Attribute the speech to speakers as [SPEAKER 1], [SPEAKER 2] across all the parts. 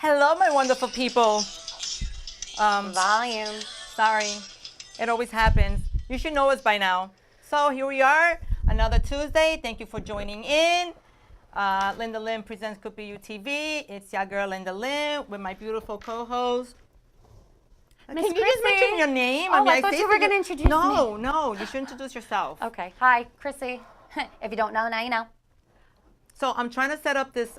[SPEAKER 1] Hello, my wonderful people.
[SPEAKER 2] Volume.
[SPEAKER 1] Sorry, it always happens. You should know us by now. So here we are, another Tuesday. Thank you for joining in. Linda Lim presents Could Be You TV. It's your girl Linda Lim with my beautiful co-host.
[SPEAKER 2] Miss
[SPEAKER 1] Can you just
[SPEAKER 2] Chrissy.
[SPEAKER 1] mention your name?
[SPEAKER 2] Oh, I
[SPEAKER 1] say
[SPEAKER 2] thought you
[SPEAKER 1] it
[SPEAKER 2] were
[SPEAKER 1] to
[SPEAKER 2] gonna introduce
[SPEAKER 1] No, no, you should introduce yourself.
[SPEAKER 2] Okay. Hi, Chrissy. If you don't know, now you know.
[SPEAKER 1] So I'm trying to set up this.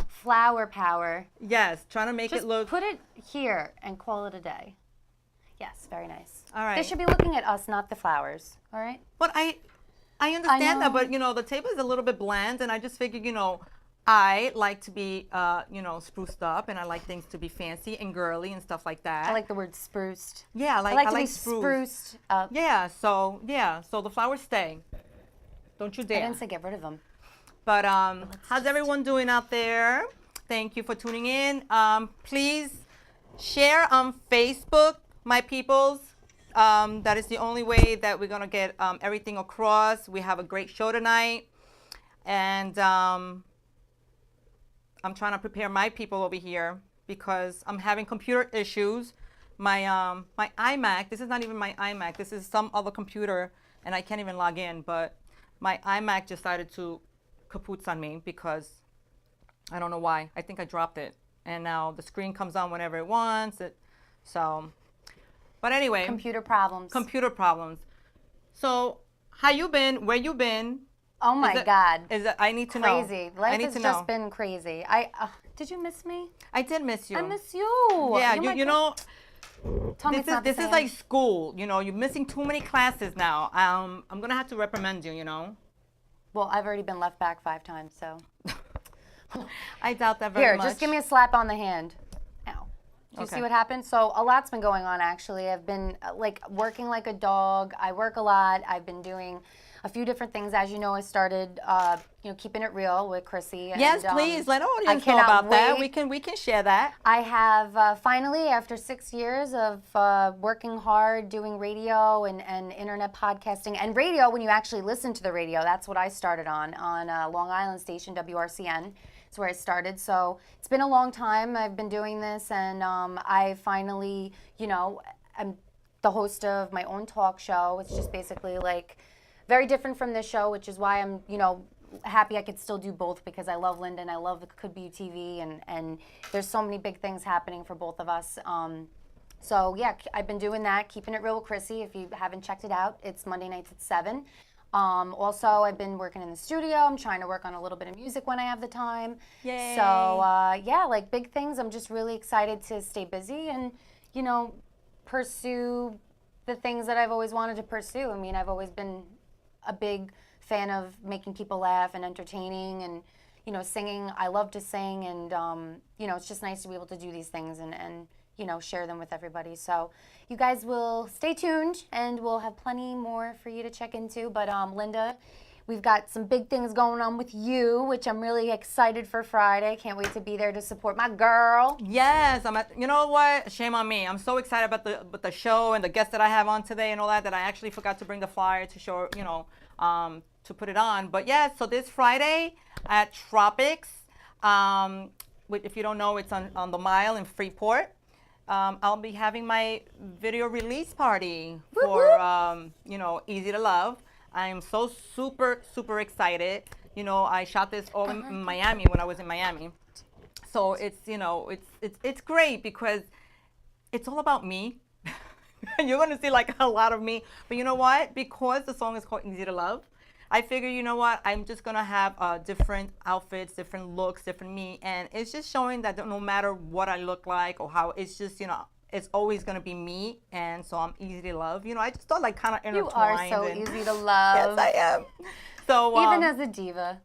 [SPEAKER 2] Flower power.
[SPEAKER 1] Yes, trying to make
[SPEAKER 2] Just
[SPEAKER 1] it look.
[SPEAKER 2] put it here and call it a day. Yes, very nice.
[SPEAKER 1] All right.
[SPEAKER 2] They should be looking at us, not the flowers. All right.
[SPEAKER 1] But I understand that,
[SPEAKER 2] know.
[SPEAKER 1] but the table is a little bit bland, and I just figured, I like to be, spruced up, and I like things to be fancy and girly and stuff like that.
[SPEAKER 2] I like the word spruced.
[SPEAKER 1] Yeah,
[SPEAKER 2] I like to be
[SPEAKER 1] spruce.
[SPEAKER 2] spruced up.
[SPEAKER 1] So the flowers stay. Don't you
[SPEAKER 2] I
[SPEAKER 1] dare.
[SPEAKER 2] didn't say get rid of them.
[SPEAKER 1] But how's everyone doing out there? Thank you for tuning in. Please share on Facebook, my peoples. That is the only way that we're gonna get everything across. We have a great show tonight, and I'm trying to prepare my people over here because I'm having computer issues. My iMac. This is not even my iMac. This is some other computer, and I can't even log in. But my iMac decided to kapoots on me because I don't know why. I think I dropped it, and now the screen comes on whenever it wants. But anyway,
[SPEAKER 2] Computer problems.
[SPEAKER 1] computer problems. So, how you been? Where you been?
[SPEAKER 2] Oh my
[SPEAKER 1] Is it-
[SPEAKER 2] God.
[SPEAKER 1] I need to know.
[SPEAKER 2] Crazy.
[SPEAKER 1] I
[SPEAKER 2] Life
[SPEAKER 1] need
[SPEAKER 2] has
[SPEAKER 1] to
[SPEAKER 2] just
[SPEAKER 1] know.
[SPEAKER 2] been crazy. Did you miss me?
[SPEAKER 1] I did miss you.
[SPEAKER 2] I miss you.
[SPEAKER 1] Yeah,
[SPEAKER 2] You're my
[SPEAKER 1] you
[SPEAKER 2] co-
[SPEAKER 1] know.
[SPEAKER 2] Tell me it's not the
[SPEAKER 1] This is
[SPEAKER 2] same.
[SPEAKER 1] like school. You're missing too many classes now. I'm gonna have to reprimand you.
[SPEAKER 2] Well, I've already been left back 5 times, so.
[SPEAKER 1] I doubt that very
[SPEAKER 2] Here,
[SPEAKER 1] much.
[SPEAKER 2] just give me a slap on the hand. Ow. Do you
[SPEAKER 1] Okay.
[SPEAKER 2] see what happened? So a lot's been going on, actually. I've been working like a dog. I work a lot. I've been doing a few different things. As you know, I started, keeping it real with Chrissy.
[SPEAKER 1] Yes,
[SPEAKER 2] and,
[SPEAKER 1] please let our
[SPEAKER 2] I
[SPEAKER 1] audience know
[SPEAKER 2] cannot
[SPEAKER 1] about that.
[SPEAKER 2] wait.
[SPEAKER 1] We can share that.
[SPEAKER 2] I have finally, after 6 years of working hard, doing radio and internet podcasting, and radio, when you actually listen to the radio, that's what I started on Long Island station, WRCN. It's where I started. So it's been a long time. I've been doing this, and I finally, I'm the host of my own talk show. It's just basically like very different from this show, which is why I'm, happy I could still do both because I love Linda and I love the Could Be You TV, and there's so many big things happening for both of us. So yeah, I've been doing that, keeping it real with Chrissy. If you haven't checked it out, it's Monday nights at 7. Also, I've been working in the studio. I'm trying to work on a little bit of music when I have the time.
[SPEAKER 1] Yay.
[SPEAKER 2] So like big things. I'm just really excited to stay busy and, pursue the things that I've always wanted to pursue. I mean, I've always been a big fan of making people laugh and entertaining and, singing. I love to sing, and, it's just nice to be able to do these things and share them with everybody. So you guys will stay tuned, and we'll have plenty more for you to check into. But Linda, we've got some big things going on with you, which I'm really excited for Friday. Can't wait to be there to support my girl.
[SPEAKER 1] Yes, you know what? Shame on me. I'm so excited about the show and the guests that I have on today and all that I actually forgot to bring the flyer to show, to put it on. But yeah, so this Friday at Tropics, if you don't know, it's on the Mile in Freeport. I'll be having my video release party for, Easy to Love. I am so super, super excited. I shot this all in Miami when I was in Miami. So it's great because it's all about me. You're going to see like a lot of me. But you know what? Because the song is called Easy to Love, I figure, I'm just going to have different outfits, different looks, different me. And it's just showing that no matter what I look like or how, it's just, it's always going to be me. And so I'm easy to love. I just thought like kind of intertwined.
[SPEAKER 2] You are so easy to love.
[SPEAKER 1] Yes, I am. So
[SPEAKER 2] even as a diva.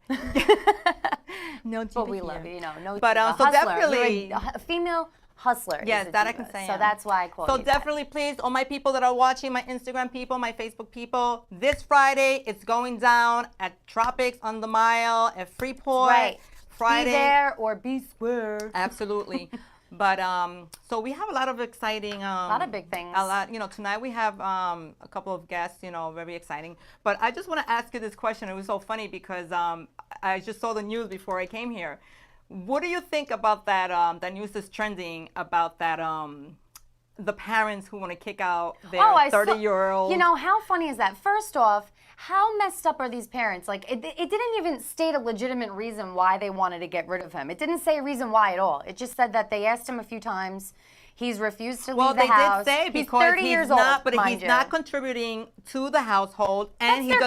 [SPEAKER 1] No diva
[SPEAKER 2] But we
[SPEAKER 1] here.
[SPEAKER 2] love you, no
[SPEAKER 1] But,
[SPEAKER 2] diva.
[SPEAKER 1] so
[SPEAKER 2] Hustler.
[SPEAKER 1] definitely-
[SPEAKER 2] You're a female hustler.
[SPEAKER 1] Yes,
[SPEAKER 2] is a
[SPEAKER 1] that I
[SPEAKER 2] diva.
[SPEAKER 1] can say.
[SPEAKER 2] So that's why I call
[SPEAKER 1] So
[SPEAKER 2] you
[SPEAKER 1] definitely, please, all my people that are watching, my Instagram people, my Facebook people, this Friday it's going down at Tropics on the Mile at Freeport.
[SPEAKER 2] Right.
[SPEAKER 1] Friday.
[SPEAKER 2] Be there or be square.
[SPEAKER 1] Absolutely. But so we have a lot of exciting. A
[SPEAKER 2] lot of big things.
[SPEAKER 1] A lot. Tonight we have a couple of guests. Very exciting. But I just want to ask you this question. It was so funny because I just saw the news before I came here. What do you think about that? That news is trending about that. The parents who want to kick out their
[SPEAKER 2] Oh, I saw-
[SPEAKER 1] 30-year-old.
[SPEAKER 2] You know, how funny is that? First off, how messed up are these parents? Like, it didn't even state a legitimate reason why they wanted to get rid of him. It didn't say a reason why at all. It just said that they asked him a few times. He's refused to leave the house.
[SPEAKER 1] They did say
[SPEAKER 2] he's
[SPEAKER 1] because
[SPEAKER 2] 30 years old,
[SPEAKER 1] but
[SPEAKER 2] mind
[SPEAKER 1] he's
[SPEAKER 2] you.
[SPEAKER 1] not contributing to the household, and
[SPEAKER 2] That's
[SPEAKER 1] he
[SPEAKER 2] their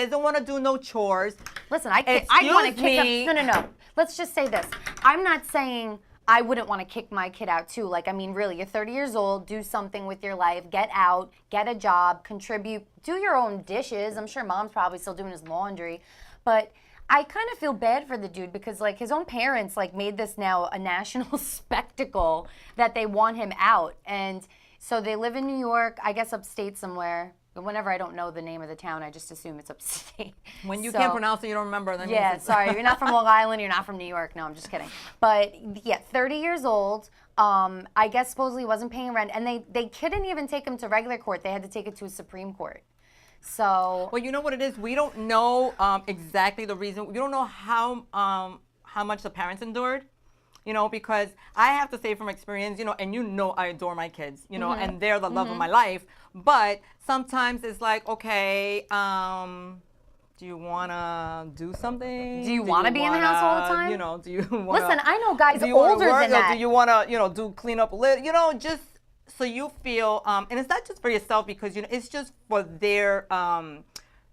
[SPEAKER 1] doesn't want to do no chores.
[SPEAKER 2] Listen, I'd want to
[SPEAKER 1] Excuse
[SPEAKER 2] kick
[SPEAKER 1] me.
[SPEAKER 2] him. No. Let's just say this. I'm not saying I wouldn't want to kick my kid out too. Like, I mean, really, you're 30 years old, do something with your life, get out, get a job, contribute, do your own dishes. I'm sure mom's probably still doing his laundry. But I kind of feel bad for the dude because, like, his own parents, like, made this now a national spectacle that they want him out. And so they live in New York, I guess upstate somewhere. But whenever I don't know the name of the town, I just assume it's upstate.
[SPEAKER 1] When you
[SPEAKER 2] So-
[SPEAKER 1] can't pronounce it, you don't remember. That means
[SPEAKER 2] Yeah,
[SPEAKER 1] it's-
[SPEAKER 2] sorry, you're not from Long Island, you're not from New York. No, I'm just kidding. But yeah, 30 years old. I guess supposedly wasn't paying rent, and they couldn't even take him to regular court. They had to take it to a Supreme Court. So
[SPEAKER 1] Well, you know what it is. We don't know exactly the reason. We don't know how much the parents endured. You know, because I have to say from experience, you know, and you know I adore my kids, you know, and they're the love of my life. But sometimes it's like, okay, do you want to do something?
[SPEAKER 2] Do you wanna be in the house all the
[SPEAKER 1] wanna,
[SPEAKER 2] time?
[SPEAKER 1] You know, do you want
[SPEAKER 2] listen, I know guys
[SPEAKER 1] do you wanna
[SPEAKER 2] older
[SPEAKER 1] work,
[SPEAKER 2] than
[SPEAKER 1] or
[SPEAKER 2] that.
[SPEAKER 1] do you want to, you know, do clean up a little, you know, just so you feel, and it's not just for yourself because, you know, it's just for their,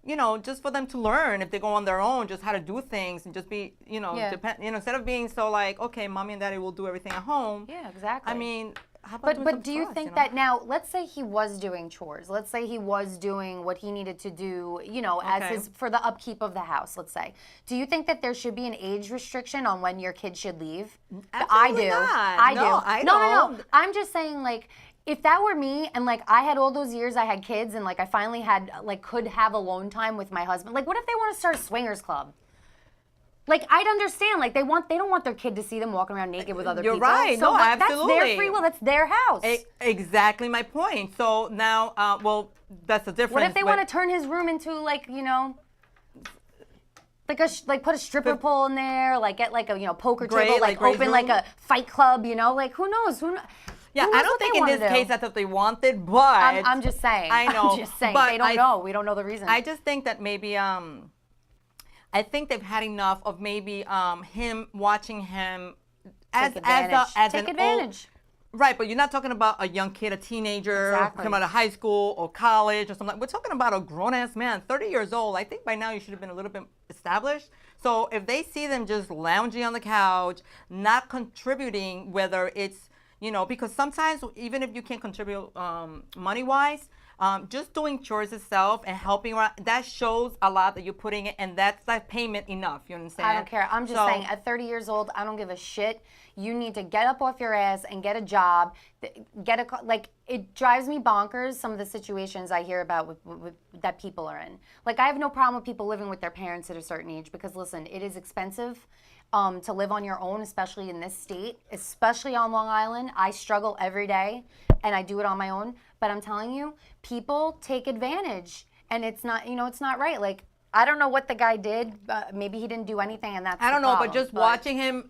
[SPEAKER 1] you know, just for them to learn if they go on their own, just how to do things and just be, you know,
[SPEAKER 2] Yeah.
[SPEAKER 1] you know, instead of being so like, okay, mommy and daddy will do everything at home.
[SPEAKER 2] Yeah, exactly.
[SPEAKER 1] I mean, how about doing
[SPEAKER 2] But
[SPEAKER 1] something
[SPEAKER 2] do you
[SPEAKER 1] for us,
[SPEAKER 2] think
[SPEAKER 1] know?
[SPEAKER 2] that now, let's say he was doing chores. Let's say he was doing what he needed to do, you know, as
[SPEAKER 1] Okay.
[SPEAKER 2] his for the upkeep of the house, let's say. Do you think that there should be an age restriction on when your kid should leave? I
[SPEAKER 1] Absolutely
[SPEAKER 2] do.
[SPEAKER 1] not.
[SPEAKER 2] I
[SPEAKER 1] No,
[SPEAKER 2] do.
[SPEAKER 1] I
[SPEAKER 2] No.
[SPEAKER 1] don't.
[SPEAKER 2] I'm just saying, like, if that were me and like I had all those years I had kids and like I finally had like could have alone time with my husband, like what if they want to start a swingers club? Like I'd understand, like they don't want their kid to see them walking around naked with other
[SPEAKER 1] You're
[SPEAKER 2] people.
[SPEAKER 1] right.
[SPEAKER 2] So
[SPEAKER 1] No,
[SPEAKER 2] that's their
[SPEAKER 1] absolutely.
[SPEAKER 2] free will. That's their house.
[SPEAKER 1] Exactly my point. So now, well, that's the difference.
[SPEAKER 2] What if they
[SPEAKER 1] with-
[SPEAKER 2] want to turn his room into like, you know, like put a stripper pole in there, like get like a, you know, poker
[SPEAKER 1] Great,
[SPEAKER 2] table,
[SPEAKER 1] like
[SPEAKER 2] like
[SPEAKER 1] Gray's
[SPEAKER 2] open like
[SPEAKER 1] room?
[SPEAKER 2] a fight club, you know, like who knows?
[SPEAKER 1] Yeah,
[SPEAKER 2] who
[SPEAKER 1] I
[SPEAKER 2] knows
[SPEAKER 1] don't
[SPEAKER 2] what
[SPEAKER 1] think
[SPEAKER 2] they
[SPEAKER 1] in
[SPEAKER 2] wanna
[SPEAKER 1] this
[SPEAKER 2] do?
[SPEAKER 1] case that's what they wanted, but
[SPEAKER 2] I'm just saying.
[SPEAKER 1] I know,
[SPEAKER 2] I'm just saying.
[SPEAKER 1] but
[SPEAKER 2] They don't
[SPEAKER 1] I-
[SPEAKER 2] know. We don't know the reason.
[SPEAKER 1] I just think that maybe I think they've had enough of maybe him watching him as
[SPEAKER 2] Take
[SPEAKER 1] as
[SPEAKER 2] advantage.
[SPEAKER 1] a, as
[SPEAKER 2] Take
[SPEAKER 1] an
[SPEAKER 2] advantage.
[SPEAKER 1] Right, but you're not talking about a young kid, a teenager,
[SPEAKER 2] Exactly.
[SPEAKER 1] coming out of high school or college or something. We're talking about a grown-ass man, 30 years old. I think by now you should have been a little bit established. So if they see them just lounging on the couch, not contributing, whether it's, you know, because sometimes even if you can't contribute money-wise, just doing chores itself and helping around, that shows a lot that you're putting it, and that's that payment enough. You understand?
[SPEAKER 2] I don't care. I'm just
[SPEAKER 1] So-
[SPEAKER 2] saying, at 30 years old, I don't give a shit. You need to get up off your ass and get a job. Like, it drives me bonkers, some of the situations I hear about with that people are in. Like, I have no problem with people living with their parents at a certain age because, listen, it is expensive to live on your own, especially in this state, especially on Long Island. I struggle every day, and I do it on my own. But I'm telling you, people take advantage, and it's not, you know, it's not right. Like, I don't know what the guy did. Maybe he didn't do anything, and that's
[SPEAKER 1] I don't
[SPEAKER 2] the
[SPEAKER 1] know,
[SPEAKER 2] problem.
[SPEAKER 1] but just watching him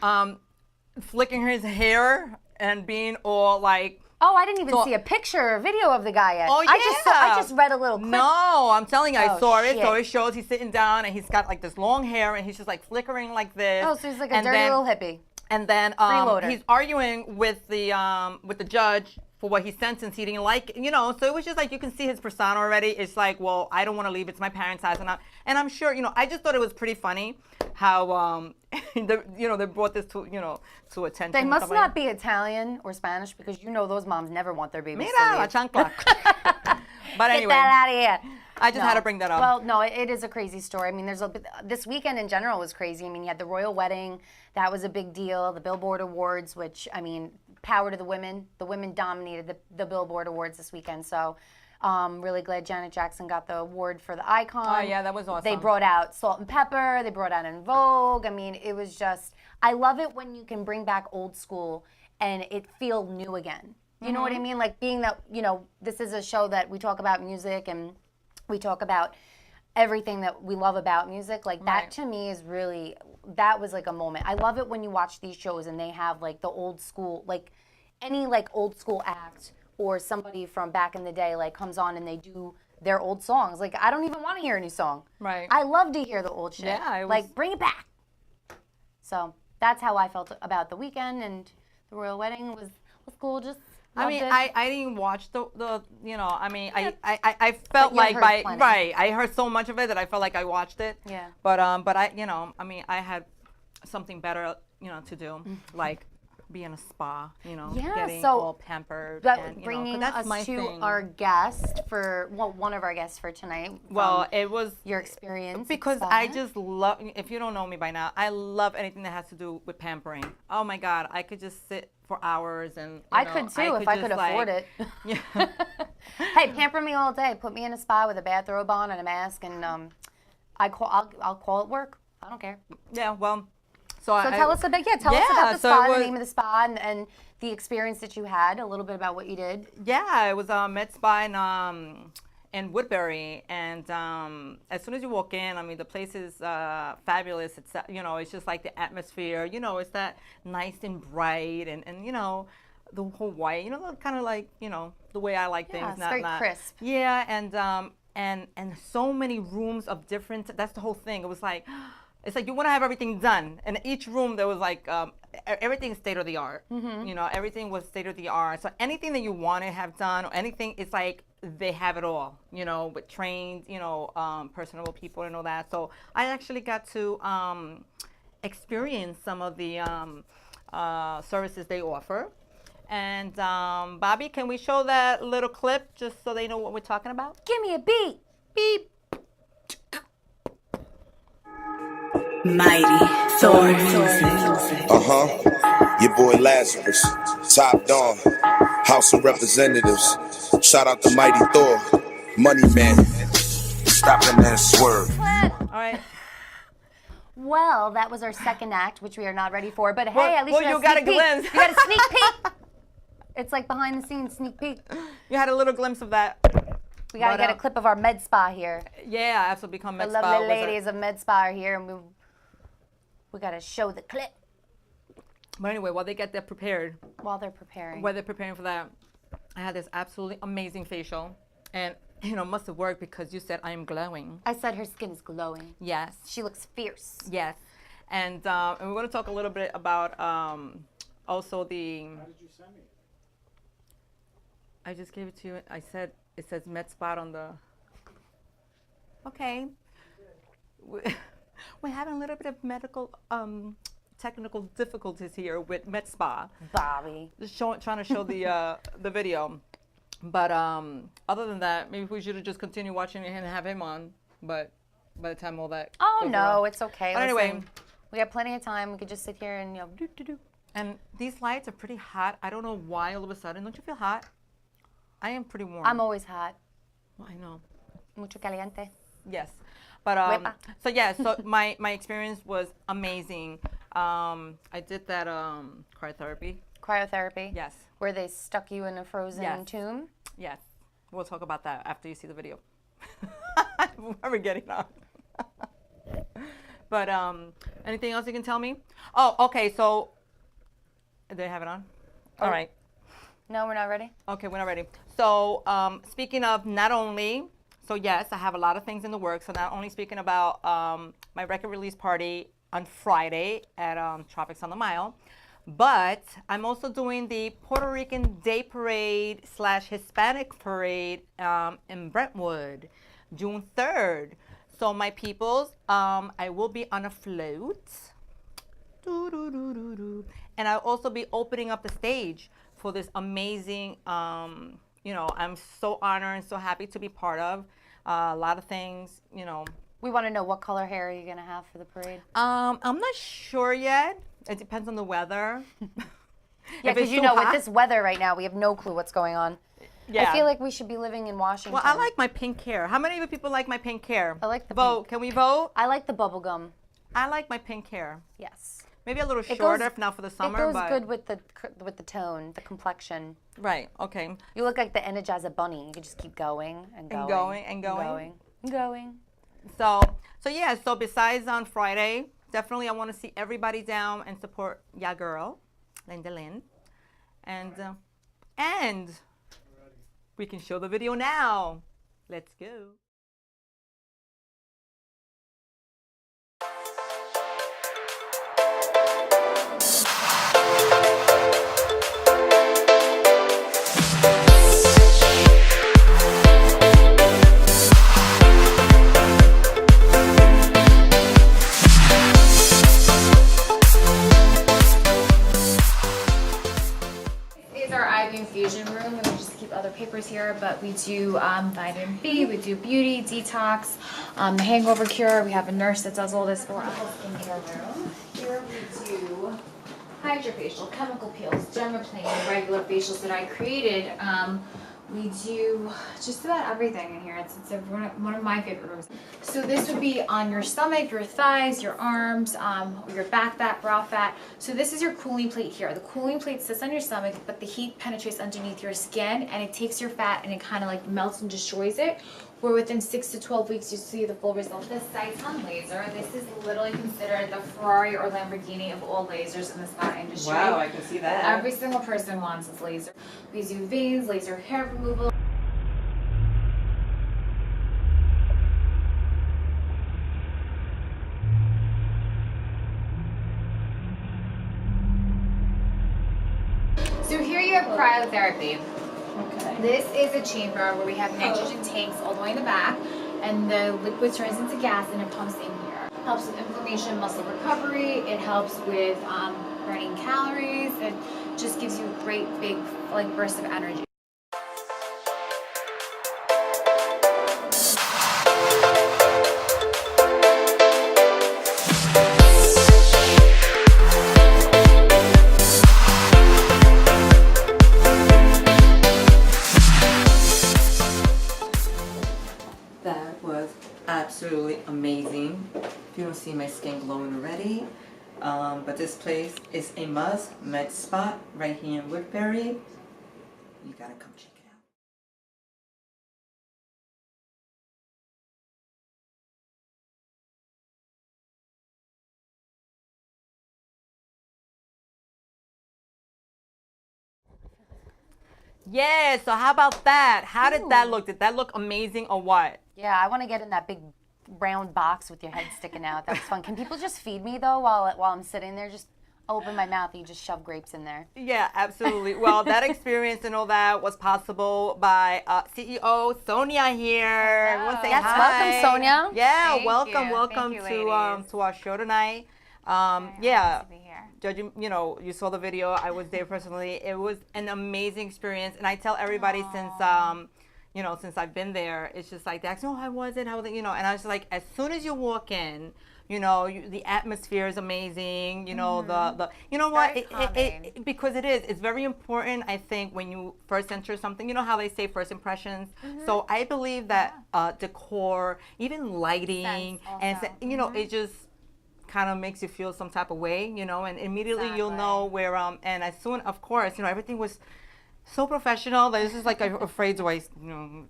[SPEAKER 1] flicking his hair and being all like,
[SPEAKER 2] Oh, I didn't even
[SPEAKER 1] So-
[SPEAKER 2] see a picture or video of the guy yet.
[SPEAKER 1] oh yeah,
[SPEAKER 2] I just read a little clip.
[SPEAKER 1] No, I'm telling you, I
[SPEAKER 2] Oh,
[SPEAKER 1] saw it.
[SPEAKER 2] shit.
[SPEAKER 1] So it shows he's sitting down and he's got like this long hair and he's just like flickering like this.
[SPEAKER 2] Oh, so he's like a
[SPEAKER 1] And
[SPEAKER 2] dirty
[SPEAKER 1] then-
[SPEAKER 2] little hippie.
[SPEAKER 1] And then
[SPEAKER 2] Freeloader.
[SPEAKER 1] he's arguing with the judge for what he sentenced. He didn't like, you know. So it was just like you can see his persona already. It's like, well, I don't want to leave. It's my parents' house, and I'm sure, you know. I just thought it was pretty funny how they brought this to attention.
[SPEAKER 2] They
[SPEAKER 1] and
[SPEAKER 2] must
[SPEAKER 1] stuff like
[SPEAKER 2] not be Italian or Spanish because you know those moms never want their babies
[SPEAKER 1] Mira
[SPEAKER 2] to
[SPEAKER 1] la
[SPEAKER 2] leave.
[SPEAKER 1] chancla. But
[SPEAKER 2] Get
[SPEAKER 1] anyway,
[SPEAKER 2] that out of here.
[SPEAKER 1] I just had to bring that up.
[SPEAKER 2] Well, no, it is a crazy story. I mean, this weekend in general was crazy. I mean, you had the royal wedding. That was a big deal. The Billboard Awards, which, I mean, power to the women. The women dominated the Billboard Awards this weekend. So really glad Janet Jackson got the award for the icon.
[SPEAKER 1] Oh, yeah, that was awesome.
[SPEAKER 2] They brought out Salt and Pepper. They brought out En Vogue. I mean, it was just, I love it when you can bring back old school and it feel new again. You know what I mean? Like being that, you know, this is a show that we talk about music and we talk about everything that we love about music. Like that
[SPEAKER 1] Right.
[SPEAKER 2] to me is really, that was like a moment. I love it when you watch these shows and they have like the old school, like any like old school act or somebody from back in the day like comes on and they do their old songs. Like I don't even want to hear a new song.
[SPEAKER 1] Right.
[SPEAKER 2] I love to hear the old shit.
[SPEAKER 1] Yeah, it was-
[SPEAKER 2] like bring it back. So that's how I felt about the weekend, and the royal wedding was gorgeous.
[SPEAKER 1] I mean,
[SPEAKER 2] Loved it.
[SPEAKER 1] I didn't watch the you know, I mean, I felt
[SPEAKER 2] you
[SPEAKER 1] like
[SPEAKER 2] heard
[SPEAKER 1] by
[SPEAKER 2] plenty.
[SPEAKER 1] right, I heard so much of it that I felt like I watched it.
[SPEAKER 2] Yeah.
[SPEAKER 1] But I, you know, I mean, I had something better, you know, to do, like be in a spa, you know,
[SPEAKER 2] Yeah,
[SPEAKER 1] getting
[SPEAKER 2] so
[SPEAKER 1] all pampered.
[SPEAKER 2] That
[SPEAKER 1] and, you know, 'cause
[SPEAKER 2] bringing
[SPEAKER 1] that's
[SPEAKER 2] us
[SPEAKER 1] my
[SPEAKER 2] to
[SPEAKER 1] thing.
[SPEAKER 2] our guest for, well, one of our guests for tonight.
[SPEAKER 1] Well,
[SPEAKER 2] from
[SPEAKER 1] it was
[SPEAKER 2] your experience
[SPEAKER 1] because
[SPEAKER 2] at
[SPEAKER 1] I
[SPEAKER 2] spa.
[SPEAKER 1] just love. If you don't know me by now, I love anything that has to do with pampering. Oh my God, I could just sit for hours and.
[SPEAKER 2] I could too if I could
[SPEAKER 1] just,
[SPEAKER 2] afford
[SPEAKER 1] like-
[SPEAKER 2] it.
[SPEAKER 1] Yeah.
[SPEAKER 2] Hey, pamper me all day. Put me in a spa with a bathrobe on and a mask, and I'll call it work. I don't care.
[SPEAKER 1] Yeah. Well.
[SPEAKER 2] So tell us about tell us
[SPEAKER 1] Yeah,
[SPEAKER 2] about the
[SPEAKER 1] so
[SPEAKER 2] spa,
[SPEAKER 1] it
[SPEAKER 2] the
[SPEAKER 1] was-
[SPEAKER 2] name of the spa, and the experience that you had. A little bit about what you did.
[SPEAKER 1] Yeah, it was Med Spa in Woodbury, and as soon as you walk in, I mean, the place is fabulous. It's you know, it's just like the atmosphere. You know, it's that nice and bright, and you know, the whole white. You know, kind of like you know the way I like
[SPEAKER 2] Yeah,
[SPEAKER 1] things.
[SPEAKER 2] it's
[SPEAKER 1] not
[SPEAKER 2] very
[SPEAKER 1] not
[SPEAKER 2] crisp.
[SPEAKER 1] Yeah, and so many rooms of different. That's the whole thing. It was like. It's like you want to have everything done, and each room there was like everything state of the art. You know, everything was state of the art. So anything that you want to have done, or anything, it's like they have it all. You know, with trained, you know, personable people and all that. So I actually got to experience some of the services they offer. And Bobby, can we show that little clip just so they know what we're talking about?
[SPEAKER 2] Give me a beat.
[SPEAKER 1] Beep.
[SPEAKER 3] Mighty Thor Music.
[SPEAKER 4] Your boy Lazarus, Top Dog, House of Representatives. Shout out to Mighty Thor, Money Man. Stop in that swerve.
[SPEAKER 1] All right.
[SPEAKER 2] Well, that was our second act, which we are not ready for. But hey,
[SPEAKER 1] Well-
[SPEAKER 2] at least
[SPEAKER 1] well,
[SPEAKER 2] you
[SPEAKER 1] you got a
[SPEAKER 2] sneak peek.
[SPEAKER 1] glimpse.
[SPEAKER 2] You got a sneak peek. It's like behind the scenes sneak peek.
[SPEAKER 1] You had a little glimpse of that.
[SPEAKER 2] We gotta
[SPEAKER 1] But,
[SPEAKER 2] get a clip of our med spa here.
[SPEAKER 1] Yeah, I have to become
[SPEAKER 2] The
[SPEAKER 1] Med Spa
[SPEAKER 2] lovely
[SPEAKER 1] wizard.
[SPEAKER 2] ladies of med spa are here, and we gotta show the clip
[SPEAKER 1] But anyway, while they get that prepared,
[SPEAKER 2] while they're preparing.
[SPEAKER 1] while they're preparing for that, I had this absolutely amazing facial, and you know, must have worked because you said I am glowing.
[SPEAKER 2] I said her skin is glowing.
[SPEAKER 1] Yes,
[SPEAKER 2] She looks fierce.
[SPEAKER 1] yes, and we're going to talk a little bit about also the.
[SPEAKER 5] How did you send me?
[SPEAKER 1] I just gave it to you. I said it says Med Spa on the. Okay. We're having a little bit of medical technical difficulties here with Med Spa.
[SPEAKER 2] Bobby.
[SPEAKER 1] Just trying to show the video, but other than that, maybe we should have just continued watching it and have him on. But by the time all that.
[SPEAKER 2] Oh
[SPEAKER 1] goes
[SPEAKER 2] no,
[SPEAKER 1] around-
[SPEAKER 2] it's okay.
[SPEAKER 1] But anyway.
[SPEAKER 2] Listen, we got plenty of time. We could just sit here and do.
[SPEAKER 1] And these lights are pretty hot. I don't know why all of a sudden. Don't you feel hot? I am pretty warm.
[SPEAKER 2] I'm always hot.
[SPEAKER 1] Well, I know.
[SPEAKER 2] Mucho caliente.
[SPEAKER 1] Yes, but
[SPEAKER 2] Huepa.
[SPEAKER 1] so yeah, so my experience was amazing. I did that cryotherapy.
[SPEAKER 2] Cryotherapy.
[SPEAKER 1] Yes,
[SPEAKER 2] Where they stuck you in a frozen
[SPEAKER 1] Yes.
[SPEAKER 2] tomb.
[SPEAKER 1] yes. We'll talk about that after you see the video. We're getting on. But anything else you can tell me? Oh, okay. So, do they have it on? All right.
[SPEAKER 2] No, we're not ready.
[SPEAKER 1] Okay, we're not ready. So, speaking of not only, so yes, I have a lot of things in the works. So not only speaking about my record release party on Friday at Tropics on the Mile, but I'm also doing the Puerto Rican Day Parade / Hispanic Parade in Brentwood, June 3rd. So my peoples, I will be on a float. And I'll also be opening up the stage for this amazing, you know, I'm so honored and so happy to be part of. A lot of things, you know.
[SPEAKER 2] We want to know what color hair are you gonna have for the parade?
[SPEAKER 1] I'm not sure yet. It depends on the weather.
[SPEAKER 2] Yeah,
[SPEAKER 1] If
[SPEAKER 2] because
[SPEAKER 1] it's
[SPEAKER 2] you
[SPEAKER 1] too
[SPEAKER 2] know,
[SPEAKER 1] hot-
[SPEAKER 2] with this weather right now, we have no clue what's going on.
[SPEAKER 1] Yeah.
[SPEAKER 2] I feel like we should be living in Washington.
[SPEAKER 1] Well, I like my pink hair. How many of you people like my pink hair?
[SPEAKER 2] I like the
[SPEAKER 1] vote.
[SPEAKER 2] pink.
[SPEAKER 1] Can we vote?
[SPEAKER 2] I like the bubble gum.
[SPEAKER 1] I like my pink hair.
[SPEAKER 2] Yes.
[SPEAKER 1] Maybe a little
[SPEAKER 2] It
[SPEAKER 1] shorter
[SPEAKER 2] goes-
[SPEAKER 1] if not for the summer.
[SPEAKER 2] It goes
[SPEAKER 1] but
[SPEAKER 2] good with the tone, the complexion.
[SPEAKER 1] right. Okay.
[SPEAKER 2] You look like the Energizer Bunny. You could just keep going and going
[SPEAKER 1] going and going.
[SPEAKER 2] and going and going.
[SPEAKER 1] So yeah. So besides on Friday, definitely I want to see everybody down and support ya girl, Linda Lynn, and we can show the video now. Let's go.
[SPEAKER 5] Is our IV infusion room. We just keep other papers here, but we do vitamin B, we do beauty, detox, the hangover cure. We have a nurse that does all this for us. Skincare room. Here we do hydrofacial, chemical peels, dermaplane, regular facials that I created. We do just about everything in here. It's one of my favorite rooms. So this would be on your stomach, your thighs, your arms, your back fat, bra fat. So this is your cooling plate here. The cooling plate sits on your stomach, but the heat penetrates underneath your skin and it takes your fat and it kind of like melts and destroys it. Where within 6 to 12 weeks you see the full result. This Cyton laser, this is literally considered the Ferrari or Lamborghini of all lasers in the spa industry.
[SPEAKER 1] Wow, I can see that.
[SPEAKER 5] Every single person wants this laser. We do veins, laser hair removal. So here you have cryotherapy.
[SPEAKER 2] Okay.
[SPEAKER 5] This is a chamber where we have nitrogen tanks all the way in the back, and the liquid turns into gas and it pumps in here. Helps with inflammation, muscle recovery. It helps with burning calories. It just gives you a great big like burst of energy.
[SPEAKER 6] That was absolutely amazing. If you don't see my skin glowing already, but this place is a must. Med Spot right here in Woodbury. You gotta come check it out.
[SPEAKER 1] Yeah, so how about that? How did that look? Did that look amazing or what?
[SPEAKER 2] Yeah, I want to get in that big round box with your head sticking out. That's fun. Can people just feed me though while I'm sitting there? Just open my mouth and you just shove grapes in there.
[SPEAKER 1] Yeah, absolutely. Well, that experience and all that was possible by CEO Sonia here. Everyone say
[SPEAKER 2] Yes,
[SPEAKER 1] hi.
[SPEAKER 2] welcome, Sonia.
[SPEAKER 1] Yeah,
[SPEAKER 5] Thank
[SPEAKER 1] welcome,
[SPEAKER 5] you.
[SPEAKER 1] welcome
[SPEAKER 5] Thank you, ladies.
[SPEAKER 1] to our show tonight. Yeah, judging, you saw the video. I was there personally. It was an amazing experience, and I tell everybody since I've been there, it's just like that. Oh, how was it? And I was like, as soon as you walk in, the atmosphere is amazing. Because it's very important. I think when you first enter something, you know how they say first impressions. So I believe that decor, even lighting,
[SPEAKER 5] Sense also.
[SPEAKER 1] it just kind of makes you feel some type of way, and immediately you'll know where and as soon, of course, everything was so professional that it's just like I'm afraid to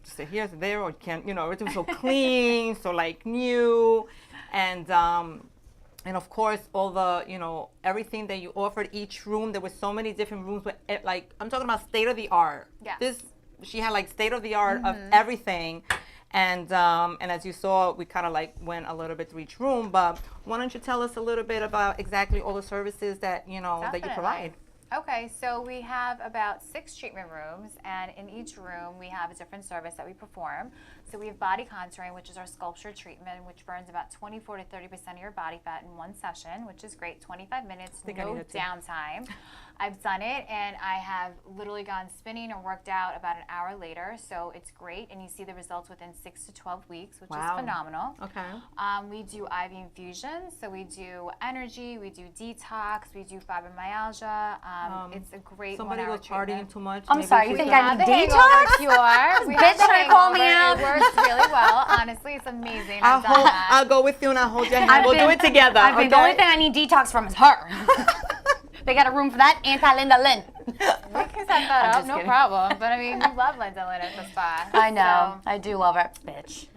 [SPEAKER 1] sit here, sit there, or can't, everything was so clean, so like new, and of course all the everything that you offered each room. There was so many different rooms, but like I'm talking about state of the art.
[SPEAKER 5] Yes.
[SPEAKER 1] She had like state of the art of everything. And as you saw, we kind of like went a little bit through each room, but why don't you tell us a little bit about exactly all the services that that you provide?
[SPEAKER 5] Okay, so we have about 6 treatment rooms, and in each room we have a different service that we perform. So we have body contouring, which is our sculpture treatment, which burns about 24 to 30% of your body fat in one session, which is great. 25 minutes, no downtime. I've done it, and I have literally gone spinning or worked out about an hour later, so it's great, and you see the results within 6 to 12 weeks, which is phenomenal.
[SPEAKER 1] Okay.
[SPEAKER 5] We do IV infusions, so we do energy, we do detox, we do fibromyalgia. It's a great
[SPEAKER 1] Somebody
[SPEAKER 5] 1 hour
[SPEAKER 1] was partying
[SPEAKER 5] treatment.
[SPEAKER 1] too much.
[SPEAKER 2] I'm sorry, you think I need
[SPEAKER 5] The
[SPEAKER 2] detox?
[SPEAKER 5] hangover cure. We have
[SPEAKER 2] Bitch
[SPEAKER 5] the
[SPEAKER 2] trying to call me
[SPEAKER 5] hangover.
[SPEAKER 2] out.
[SPEAKER 5] It works really well. Honestly, it's amazing. I've done that.
[SPEAKER 1] I'll go with you and I'll hold your hand. We'll do it together.
[SPEAKER 2] The only thing I need detox from is her. They got a room for that. Anti-Linda Lynn.
[SPEAKER 5] We can set that up,
[SPEAKER 2] just
[SPEAKER 5] no
[SPEAKER 2] kidding.
[SPEAKER 5] problem. But I mean, we love Linda Lynn at the spa.
[SPEAKER 2] I know. I do love her. Bitch.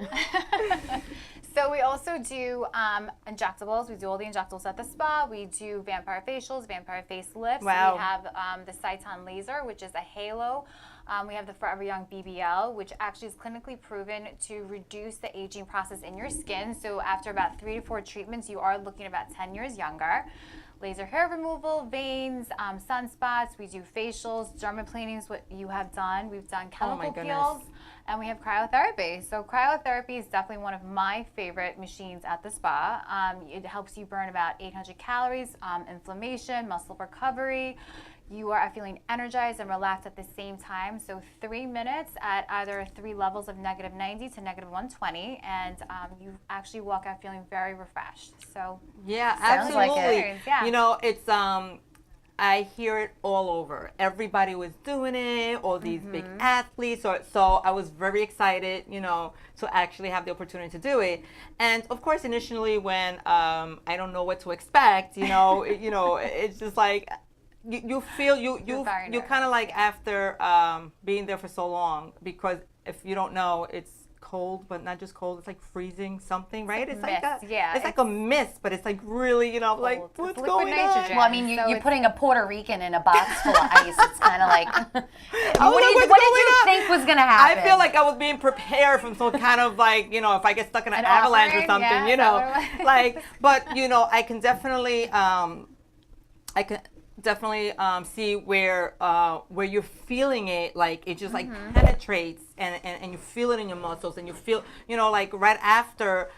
[SPEAKER 5] So we also do injectables. We do all the injectables at the spa. We do vampire facials, vampire facelifts.
[SPEAKER 1] Wow.
[SPEAKER 5] We have the Sciton laser, which is a halo. We have the Forever Young BBL, which actually is clinically proven to reduce the aging process in your skin. So after about 3 to 4 treatments, you are looking about 10 years younger. Laser hair removal, veins, sunspots. We do facials, dermaplaning is what you have done. We've done chemical
[SPEAKER 1] goodness.
[SPEAKER 5] peels, and we have cryotherapy. So cryotherapy is definitely one of my favorite machines at the spa. It helps you burn about 800 calories, inflammation, muscle recovery. You are feeling energized and relaxed at the same time. So 3 minutes at either 3 levels of -90 to -120, and you actually walk out feeling very refreshed. So
[SPEAKER 1] Yeah,
[SPEAKER 2] Sounds like
[SPEAKER 1] absolutely.
[SPEAKER 2] it.
[SPEAKER 5] Yeah.
[SPEAKER 1] You know, it's I hear it all over. Everybody was doing it, all these big athletes. So I was very excited, you know, to actually have the opportunity to do it. And of course, initially when I don't know what to expect, you know, it's just like you feel you
[SPEAKER 5] very
[SPEAKER 1] you kind of
[SPEAKER 5] nervous,
[SPEAKER 1] like after being there for so long, because if you don't know, it's cold, but not just cold, it's like freezing something, right? It's like
[SPEAKER 5] mist, yeah,
[SPEAKER 1] it's like a mist, but it's like really, you know, like
[SPEAKER 5] Cold. It's
[SPEAKER 1] what's
[SPEAKER 5] liquid
[SPEAKER 1] going
[SPEAKER 5] nitrogen.
[SPEAKER 1] on?
[SPEAKER 2] Well, I mean,
[SPEAKER 5] So
[SPEAKER 2] you're
[SPEAKER 5] it's-
[SPEAKER 2] putting a Puerto Rican in a box full of ice. It's kind of like,
[SPEAKER 1] I
[SPEAKER 2] what
[SPEAKER 1] was like,
[SPEAKER 2] did
[SPEAKER 1] what's
[SPEAKER 2] you
[SPEAKER 1] going on?
[SPEAKER 2] think was going to happen?
[SPEAKER 1] I feel like I was being prepared from some kind of like, you know, if I get stuck in an avalanche or
[SPEAKER 5] offering,
[SPEAKER 1] something,
[SPEAKER 5] yeah,
[SPEAKER 1] you
[SPEAKER 5] is that
[SPEAKER 1] know,
[SPEAKER 5] what it was?
[SPEAKER 1] like, but you know, I can definitely, see where you're feeling it, like it just like penetrates and you feel it in your muscles, and you feel, you know, like right after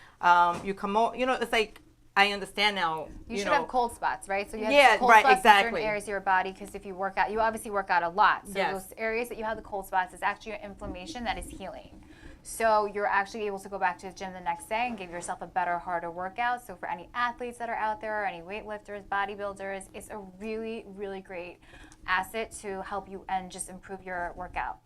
[SPEAKER 1] you come out, you know, it's like I understand now.
[SPEAKER 5] You should
[SPEAKER 1] know,
[SPEAKER 5] have cold spots, right? So you have
[SPEAKER 1] Yeah,
[SPEAKER 5] cold
[SPEAKER 1] right,
[SPEAKER 5] spots in
[SPEAKER 1] exactly.
[SPEAKER 5] certain areas of your body, because if you work out, you obviously work out a lot. So
[SPEAKER 1] Yes.
[SPEAKER 5] those areas that you have the cold spots is actually your inflammation that is healing. So you're actually able to go back to the gym the next day and give yourself a better, harder workout. So for any athletes that are out there, any weightlifters, bodybuilders, it's a really, really great asset to help you and just improve your workout.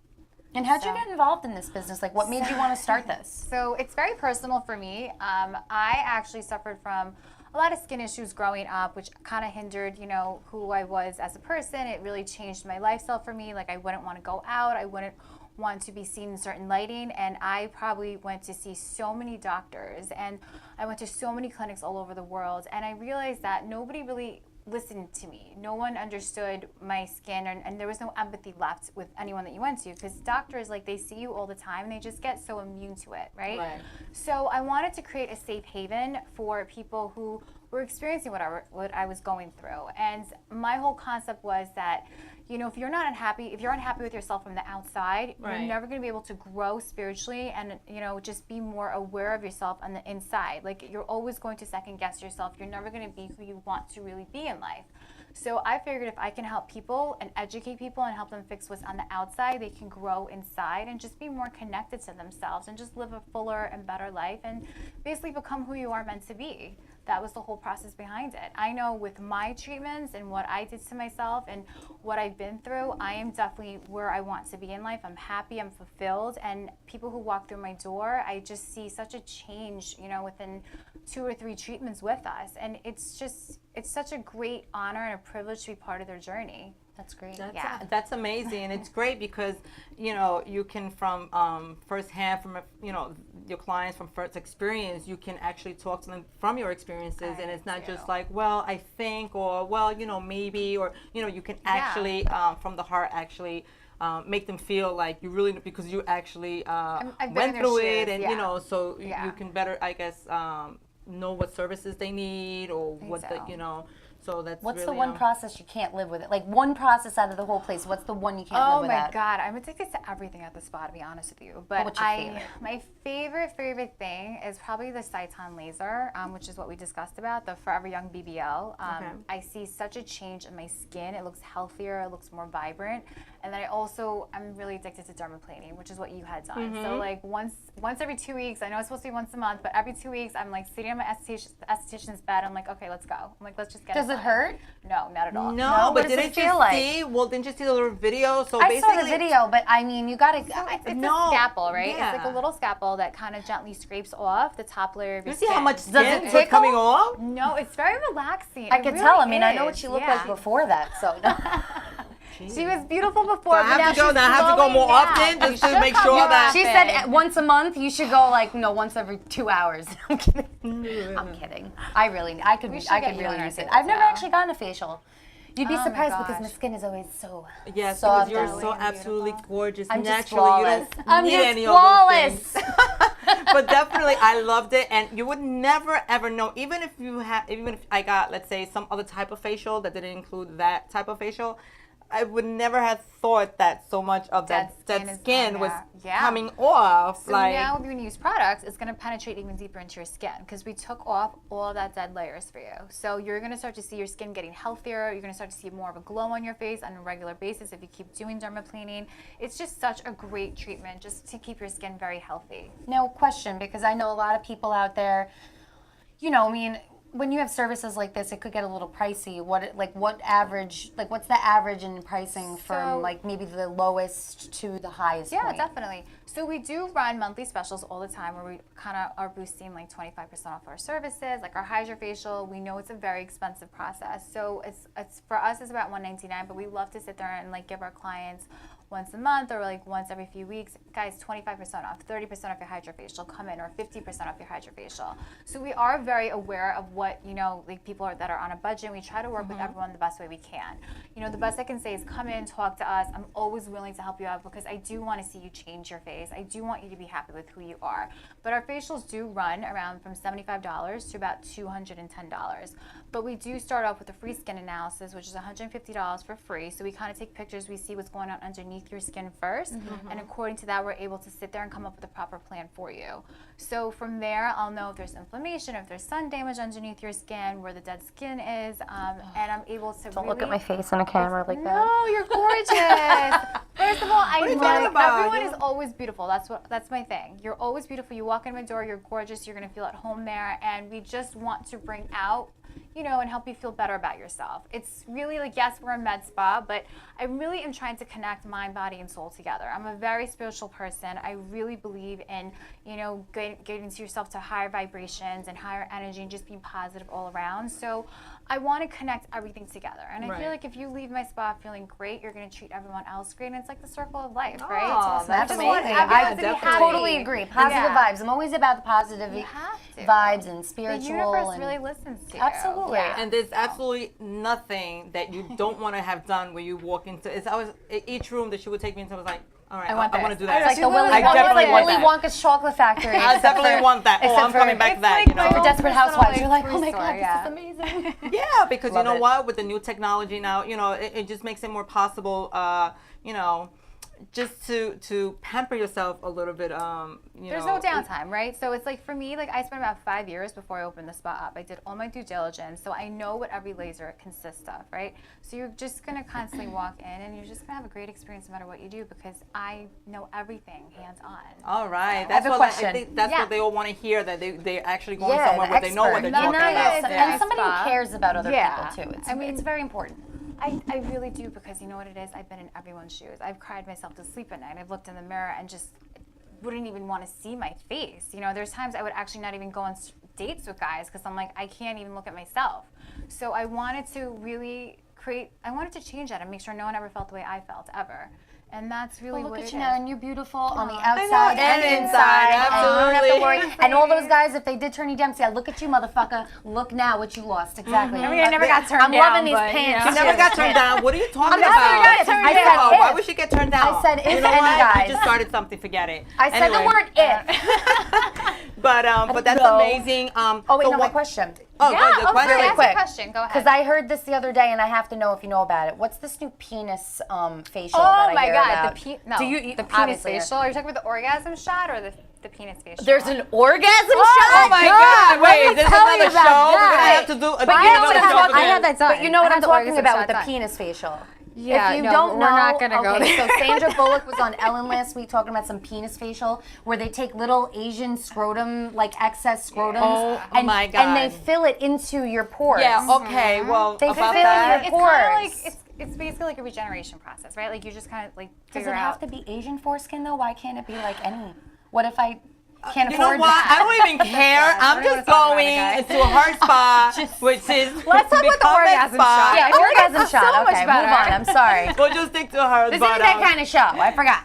[SPEAKER 2] And how'd you get involved in this business? Like, what made you want to start this?
[SPEAKER 5] So it's very personal for me. I actually suffered from a lot of skin issues growing up, which kind of hindered, you know, who I was as a person. It really changed my lifestyle for me. Like, I wouldn't want to go out. I wouldn't want to be seen in certain lighting, and I probably went to see so many doctors, and I went to so many clinics all over the world, and I realized that nobody really listened to me. No one understood my skin, and there was no empathy left with anyone that you went to, because doctors, like, they see you all the time and they just get so immune to it, right?
[SPEAKER 1] Right.
[SPEAKER 5] So I wanted to create a safe haven for people who were experiencing what I was going through. And my whole concept was that, you know, if you're unhappy with yourself from the outside,
[SPEAKER 1] Right.
[SPEAKER 5] you're never going to be able to grow spiritually and, you know, just be more aware of yourself on the inside. Like, you're always going to second guess yourself. You're never going to be who you want to really be in life. So I figured if I can help people and educate people and help them fix what's on the outside, they can grow inside and just be more connected to themselves and just live a fuller and better life and basically become who you are meant to be. That was the whole process behind it. I know with my treatments and what I did to myself and what I've been through, I am definitely where I want to be in life. I'm happy, I'm fulfilled, and people who walk through my door, I just see such a change, you know, within 2 or 3 treatments with us. And it's such a great honor and a privilege to be part of their journey.
[SPEAKER 2] That's great.
[SPEAKER 1] That's amazing, and it's great because, you know, you can from firsthand, from you know, your clients from first experience, you can actually talk to them from your experiences, and it's not just like, well, I think, or well, you know, maybe, or you know, you can actually from the heart actually make them feel like you really, because you actually
[SPEAKER 5] I've been in
[SPEAKER 1] went
[SPEAKER 5] their
[SPEAKER 1] through
[SPEAKER 5] shoes,
[SPEAKER 1] it, and
[SPEAKER 5] yeah.
[SPEAKER 1] you know, so
[SPEAKER 5] Yeah.
[SPEAKER 1] you can better, I guess, know what services they need or what the,
[SPEAKER 5] so.
[SPEAKER 1] you know. So that's
[SPEAKER 2] What's
[SPEAKER 1] really,
[SPEAKER 2] the one process you can't live with it? Like, one process out of the whole place. What's the one you can't live
[SPEAKER 5] Oh my
[SPEAKER 2] without?
[SPEAKER 5] God, I'm addicted to everything at the spa, to be honest with you. But
[SPEAKER 2] what's your favorite?
[SPEAKER 5] my favorite thing is probably the Sciton laser, which is what we discussed about, the Forever Young BBL.
[SPEAKER 1] Okay.
[SPEAKER 5] I see such a change in my skin. It looks healthier, it looks more vibrant. And then I'm really addicted to dermaplaning, which is what you had done. So like once every 2 weeks, I know it's supposed to be once a month, but every 2 weeks, I'm like sitting on my esthetician's bed. I'm like, okay, let's go. I'm like, let's just get
[SPEAKER 2] Does it
[SPEAKER 5] done.
[SPEAKER 2] hurt?
[SPEAKER 5] No, not at all.
[SPEAKER 1] No,
[SPEAKER 2] No? What
[SPEAKER 1] but
[SPEAKER 2] does it
[SPEAKER 1] didn't you
[SPEAKER 2] feel like?
[SPEAKER 1] see? Well, didn't you see the little video? So
[SPEAKER 2] I
[SPEAKER 1] basically,
[SPEAKER 2] saw the video, but I mean, you gotta.
[SPEAKER 5] It's
[SPEAKER 1] No,
[SPEAKER 5] a scalpel, right?
[SPEAKER 1] yeah.
[SPEAKER 5] It's like a little scalpel that kind of gently scrapes off the top layer of your
[SPEAKER 1] You see
[SPEAKER 5] skin.
[SPEAKER 1] how much
[SPEAKER 2] Does it
[SPEAKER 1] skin was
[SPEAKER 2] tickle?
[SPEAKER 1] coming off?
[SPEAKER 5] No, it's very relaxing.
[SPEAKER 2] I
[SPEAKER 5] It
[SPEAKER 2] can
[SPEAKER 5] really
[SPEAKER 2] tell. I mean, I know what
[SPEAKER 5] is,
[SPEAKER 2] she looked
[SPEAKER 5] yeah.
[SPEAKER 2] like before that. So
[SPEAKER 5] She was beautiful before,
[SPEAKER 1] I
[SPEAKER 5] but
[SPEAKER 1] have
[SPEAKER 5] now
[SPEAKER 1] to go.
[SPEAKER 5] she's
[SPEAKER 1] Now I have to go
[SPEAKER 5] slowing
[SPEAKER 1] more
[SPEAKER 5] down.
[SPEAKER 1] often
[SPEAKER 5] You
[SPEAKER 1] just to
[SPEAKER 5] should
[SPEAKER 1] make
[SPEAKER 5] come
[SPEAKER 1] sure
[SPEAKER 5] more
[SPEAKER 1] that.
[SPEAKER 2] She
[SPEAKER 5] often.
[SPEAKER 2] said once a month. You should go like no, once every 2 hours. I'm kidding. I'm kidding. I could
[SPEAKER 5] We should
[SPEAKER 2] I
[SPEAKER 5] get
[SPEAKER 2] could
[SPEAKER 5] you on
[SPEAKER 2] really
[SPEAKER 5] our
[SPEAKER 2] use it.
[SPEAKER 5] table
[SPEAKER 2] I've never
[SPEAKER 5] too.
[SPEAKER 2] actually gotten a facial. You'd be
[SPEAKER 5] Oh my
[SPEAKER 2] surprised because my
[SPEAKER 5] gosh.
[SPEAKER 2] skin is always so
[SPEAKER 1] Yes,
[SPEAKER 2] soft.
[SPEAKER 1] because you're
[SPEAKER 2] and-
[SPEAKER 1] so
[SPEAKER 5] and
[SPEAKER 1] absolutely
[SPEAKER 5] beautiful.
[SPEAKER 1] gorgeous.
[SPEAKER 2] I'm just
[SPEAKER 1] Naturally, you
[SPEAKER 2] flawless.
[SPEAKER 1] don't
[SPEAKER 2] I'm
[SPEAKER 1] need
[SPEAKER 2] just
[SPEAKER 1] any
[SPEAKER 2] flawless.
[SPEAKER 1] of those things. But definitely, I loved it, and you would never ever know. Even if I got, let's say, some other type of facial that didn't include that type of facial, I would never have thought that so much of
[SPEAKER 5] Dead
[SPEAKER 1] that
[SPEAKER 5] skin is
[SPEAKER 1] skin
[SPEAKER 5] coming
[SPEAKER 1] was
[SPEAKER 5] out. Yeah.
[SPEAKER 1] coming off.
[SPEAKER 5] So
[SPEAKER 1] like
[SPEAKER 5] now when you use products, it's going to penetrate even deeper into your skin because we took off all of that dead layers for you. So you're going to start to see your skin getting healthier. You're going to start to see more of a glow on your face on a regular basis if you keep doing dermaplaning. It's just such a great treatment just to keep your skin very healthy.
[SPEAKER 2] No question, because I know a lot of people out there, you know, I mean, when you have services like this, it could get a little pricey. What's the average in pricing from
[SPEAKER 5] So-
[SPEAKER 2] like maybe the lowest to the highest
[SPEAKER 5] Yeah,
[SPEAKER 2] point?
[SPEAKER 5] definitely. So we do run monthly specials all the time where we kind of are boosting like 25% off our services, like our HydroFacial. We know it's a very expensive process. So it's for us it's about $199, but we love to sit there and like give our clients once a month or like once every few weeks. Guys, 25% off, 30% off your HydroFacial, come in, or 50% off your HydroFacial. So we are very aware of what, you know, like people that are on a budget. We try to work with everyone the best way we can. You know, the best I can say is come in, talk to us. I'm always willing to help you out because I do want to see you change your face. I do want you to be happy with who you are. But our facials do run around from $75 to about $210. But we do start off with a free skin analysis, which is $150 for free. So we kind of take pictures, we see what's going on underneath your skin 1st, and according to that, we're able to sit there and come up with a proper plan for you. So from there, I'll know if there's inflammation, if there's sun damage underneath your skin, where the dead skin is, and I'm able to
[SPEAKER 2] Don't
[SPEAKER 5] really...
[SPEAKER 2] look at my face on a camera like that.
[SPEAKER 5] No, you're gorgeous. First of all, I
[SPEAKER 1] are you
[SPEAKER 5] know
[SPEAKER 1] talking about?
[SPEAKER 5] everyone
[SPEAKER 1] You
[SPEAKER 5] is always beautiful. That's my thing. You're always beautiful. You walk in my door, you're gorgeous. You're gonna feel at home there, and we just want to bring out, you know, and help you feel better about yourself. It's really like, yes, we're a med spa, but I really am trying to connect mind, body, and soul together. I'm a very spiritual person. I really believe in, you know, getting to yourself to higher vibrations and higher energy and just being positive all around. So I want to connect everything together. And I
[SPEAKER 1] Right.
[SPEAKER 5] feel like if you leave my spa feeling great, you're going to treat everyone else great. And it's like the circle of life, right?
[SPEAKER 1] Oh,
[SPEAKER 5] So I
[SPEAKER 1] that's
[SPEAKER 5] just want
[SPEAKER 2] amazing.
[SPEAKER 5] everyone
[SPEAKER 2] I
[SPEAKER 5] to be
[SPEAKER 1] definitely
[SPEAKER 5] happy.
[SPEAKER 2] totally agree. Positive
[SPEAKER 5] Yeah.
[SPEAKER 2] vibes. I'm always about the positive
[SPEAKER 5] You have to.
[SPEAKER 2] vibes and
[SPEAKER 5] The
[SPEAKER 2] spiritual.
[SPEAKER 5] universe
[SPEAKER 2] and
[SPEAKER 5] really listens to you.
[SPEAKER 2] Absolutely.
[SPEAKER 5] Yeah.
[SPEAKER 1] And there's absolutely nothing that you don't want to have done when you walk into. It's always each room that she would take me into. I was like, all right, I want
[SPEAKER 5] this.
[SPEAKER 1] to do
[SPEAKER 5] I
[SPEAKER 1] that.
[SPEAKER 2] It's like the Willy
[SPEAKER 1] I definitely
[SPEAKER 2] Wonka,
[SPEAKER 1] want
[SPEAKER 2] Willy
[SPEAKER 1] that.
[SPEAKER 2] Wonka's chocolate factory.
[SPEAKER 1] I
[SPEAKER 2] except
[SPEAKER 1] definitely
[SPEAKER 2] for-
[SPEAKER 1] want that. Oh,
[SPEAKER 2] except
[SPEAKER 1] I'm coming
[SPEAKER 2] for-
[SPEAKER 1] back to
[SPEAKER 5] It's
[SPEAKER 1] that.
[SPEAKER 5] like
[SPEAKER 1] You
[SPEAKER 5] my
[SPEAKER 1] know.
[SPEAKER 2] For Desperate
[SPEAKER 5] personal,
[SPEAKER 2] Housewives, you're like,
[SPEAKER 5] free
[SPEAKER 2] oh my
[SPEAKER 5] store,
[SPEAKER 2] god,
[SPEAKER 5] yeah.
[SPEAKER 2] this is amazing.
[SPEAKER 1] Yeah, because
[SPEAKER 2] Love
[SPEAKER 1] you know
[SPEAKER 2] it.
[SPEAKER 1] what? With the new technology now, you know, it just makes it more possible. You know, just to pamper yourself a little bit.
[SPEAKER 5] There's no downtime, right? So it's like for me, like I spent about 5 years before I opened the spa up. I did all my due diligence, so I know what every laser consists of, right? So you're just gonna constantly walk in, and you're just gonna have a great experience no matter what you do because I know everything hands on.
[SPEAKER 1] All right,
[SPEAKER 2] have
[SPEAKER 1] that's
[SPEAKER 2] a
[SPEAKER 1] what
[SPEAKER 2] question.
[SPEAKER 1] I think that's
[SPEAKER 5] Yeah.
[SPEAKER 1] what they all want to hear. That they're actually going
[SPEAKER 2] Yeah,
[SPEAKER 1] somewhere
[SPEAKER 2] the
[SPEAKER 1] where they know what
[SPEAKER 2] expert.
[SPEAKER 1] they're talking
[SPEAKER 5] Yeah,
[SPEAKER 1] about.
[SPEAKER 5] it's
[SPEAKER 2] and
[SPEAKER 5] a
[SPEAKER 2] somebody
[SPEAKER 5] spa.
[SPEAKER 2] who cares about other
[SPEAKER 5] Yeah.
[SPEAKER 2] people too.
[SPEAKER 5] I mean,
[SPEAKER 2] It's very important.
[SPEAKER 5] I really do because you know what it is? I've been in everyone's shoes. I've cried myself to sleep at night. I've looked in the mirror and just wouldn't even want to see my face. You know, there's times I would actually not even go on dates with guys because I'm like, I can't even look at myself. So I wanted to really I wanted to change that and make sure no one ever felt the way I felt ever. And that's really
[SPEAKER 2] Well,
[SPEAKER 5] what
[SPEAKER 2] look
[SPEAKER 5] it
[SPEAKER 2] at you
[SPEAKER 5] is.
[SPEAKER 2] now, and you're beautiful on the
[SPEAKER 1] know,
[SPEAKER 2] outside
[SPEAKER 1] and
[SPEAKER 2] and
[SPEAKER 1] inside,
[SPEAKER 2] inside. And you don't have to
[SPEAKER 1] absolutely.
[SPEAKER 2] worry. And all those guys, if they did turn you down, say, "Look at you, motherfucker! Look now what you lost." Exactly.
[SPEAKER 5] I mean, I never got turned
[SPEAKER 2] I'm
[SPEAKER 5] down.
[SPEAKER 2] loving these
[SPEAKER 5] but,
[SPEAKER 2] pants.
[SPEAKER 1] She never got turned down. What are you talking
[SPEAKER 2] never
[SPEAKER 1] about?
[SPEAKER 2] got turned
[SPEAKER 1] I
[SPEAKER 2] down.
[SPEAKER 1] know. Why
[SPEAKER 2] If.
[SPEAKER 1] would she get turned down?
[SPEAKER 2] I said if
[SPEAKER 1] you know
[SPEAKER 2] any
[SPEAKER 1] what?
[SPEAKER 2] guys.
[SPEAKER 1] You just started something. Forget it.
[SPEAKER 2] I said the
[SPEAKER 1] Anyway.
[SPEAKER 2] word "if."
[SPEAKER 1] But that's
[SPEAKER 2] know.
[SPEAKER 1] amazing.
[SPEAKER 2] Oh wait,
[SPEAKER 1] so
[SPEAKER 2] no, my
[SPEAKER 1] what-
[SPEAKER 2] question.
[SPEAKER 1] Oh,
[SPEAKER 5] Yeah,
[SPEAKER 1] good, the
[SPEAKER 5] okay,
[SPEAKER 1] question.
[SPEAKER 2] Really
[SPEAKER 5] ask
[SPEAKER 2] quick.
[SPEAKER 5] a question. Go ahead.
[SPEAKER 2] Because I heard this the other day, and I have to know if you know about it. What's this new penis facial
[SPEAKER 5] Oh
[SPEAKER 2] that I
[SPEAKER 5] my
[SPEAKER 2] hear
[SPEAKER 5] God,
[SPEAKER 2] about?
[SPEAKER 5] the penis
[SPEAKER 2] obviously,
[SPEAKER 5] facial. Are you talking about the orgasm shot or the penis facial?
[SPEAKER 2] There's an orgasm
[SPEAKER 5] Oh
[SPEAKER 2] shot.
[SPEAKER 5] my
[SPEAKER 1] God, wait,
[SPEAKER 2] let me
[SPEAKER 1] this is
[SPEAKER 2] tell you
[SPEAKER 1] another
[SPEAKER 2] about
[SPEAKER 1] show? We're
[SPEAKER 2] that.
[SPEAKER 1] gonna have to do
[SPEAKER 2] But you know what
[SPEAKER 1] another
[SPEAKER 2] I'm
[SPEAKER 1] show
[SPEAKER 2] talking.
[SPEAKER 1] for
[SPEAKER 5] I have that done.
[SPEAKER 2] But you know what
[SPEAKER 5] I
[SPEAKER 2] I'm
[SPEAKER 5] have the
[SPEAKER 2] talking
[SPEAKER 5] orgasm
[SPEAKER 2] about
[SPEAKER 5] shot
[SPEAKER 2] with the
[SPEAKER 5] done.
[SPEAKER 2] penis facial.
[SPEAKER 5] Yeah,
[SPEAKER 2] if you
[SPEAKER 5] no,
[SPEAKER 2] don't know,
[SPEAKER 5] we're not gonna go
[SPEAKER 2] okay,
[SPEAKER 5] there.
[SPEAKER 2] so Sandra Bullock was on Ellen last week talking about some penis facial where they take little Asian scrotum, like excess scrotums,
[SPEAKER 1] Oh,
[SPEAKER 2] and,
[SPEAKER 1] my
[SPEAKER 2] and they
[SPEAKER 1] God.
[SPEAKER 2] fill it into your pores.
[SPEAKER 1] Yeah. Okay. Well,
[SPEAKER 2] They
[SPEAKER 1] about
[SPEAKER 2] fill
[SPEAKER 1] that.
[SPEAKER 5] It's kind of
[SPEAKER 2] pores.
[SPEAKER 5] like it's basically like a regeneration process, right? Like you just kind of like
[SPEAKER 2] Does
[SPEAKER 5] figure
[SPEAKER 2] it
[SPEAKER 5] out.
[SPEAKER 2] have to be Asian foreskin though? Why can't it be like any? What if I? Can't
[SPEAKER 1] You know
[SPEAKER 2] afford
[SPEAKER 1] what?
[SPEAKER 2] that.
[SPEAKER 1] I don't even care. I'm
[SPEAKER 5] don't
[SPEAKER 1] just
[SPEAKER 5] wanna talk about
[SPEAKER 1] going
[SPEAKER 5] it, guys.
[SPEAKER 1] to her spa, which is
[SPEAKER 5] Let's talk about the
[SPEAKER 1] Become a
[SPEAKER 5] orgasm
[SPEAKER 1] spa.
[SPEAKER 5] shot.
[SPEAKER 2] Yeah,
[SPEAKER 5] Oh,
[SPEAKER 2] orgasm
[SPEAKER 5] that's
[SPEAKER 2] shot.
[SPEAKER 5] so much
[SPEAKER 2] Okay, move
[SPEAKER 5] better.
[SPEAKER 2] on. I'm sorry.
[SPEAKER 1] We'll just stick to her.
[SPEAKER 2] This
[SPEAKER 1] but,
[SPEAKER 2] isn't that kind of show. I forgot.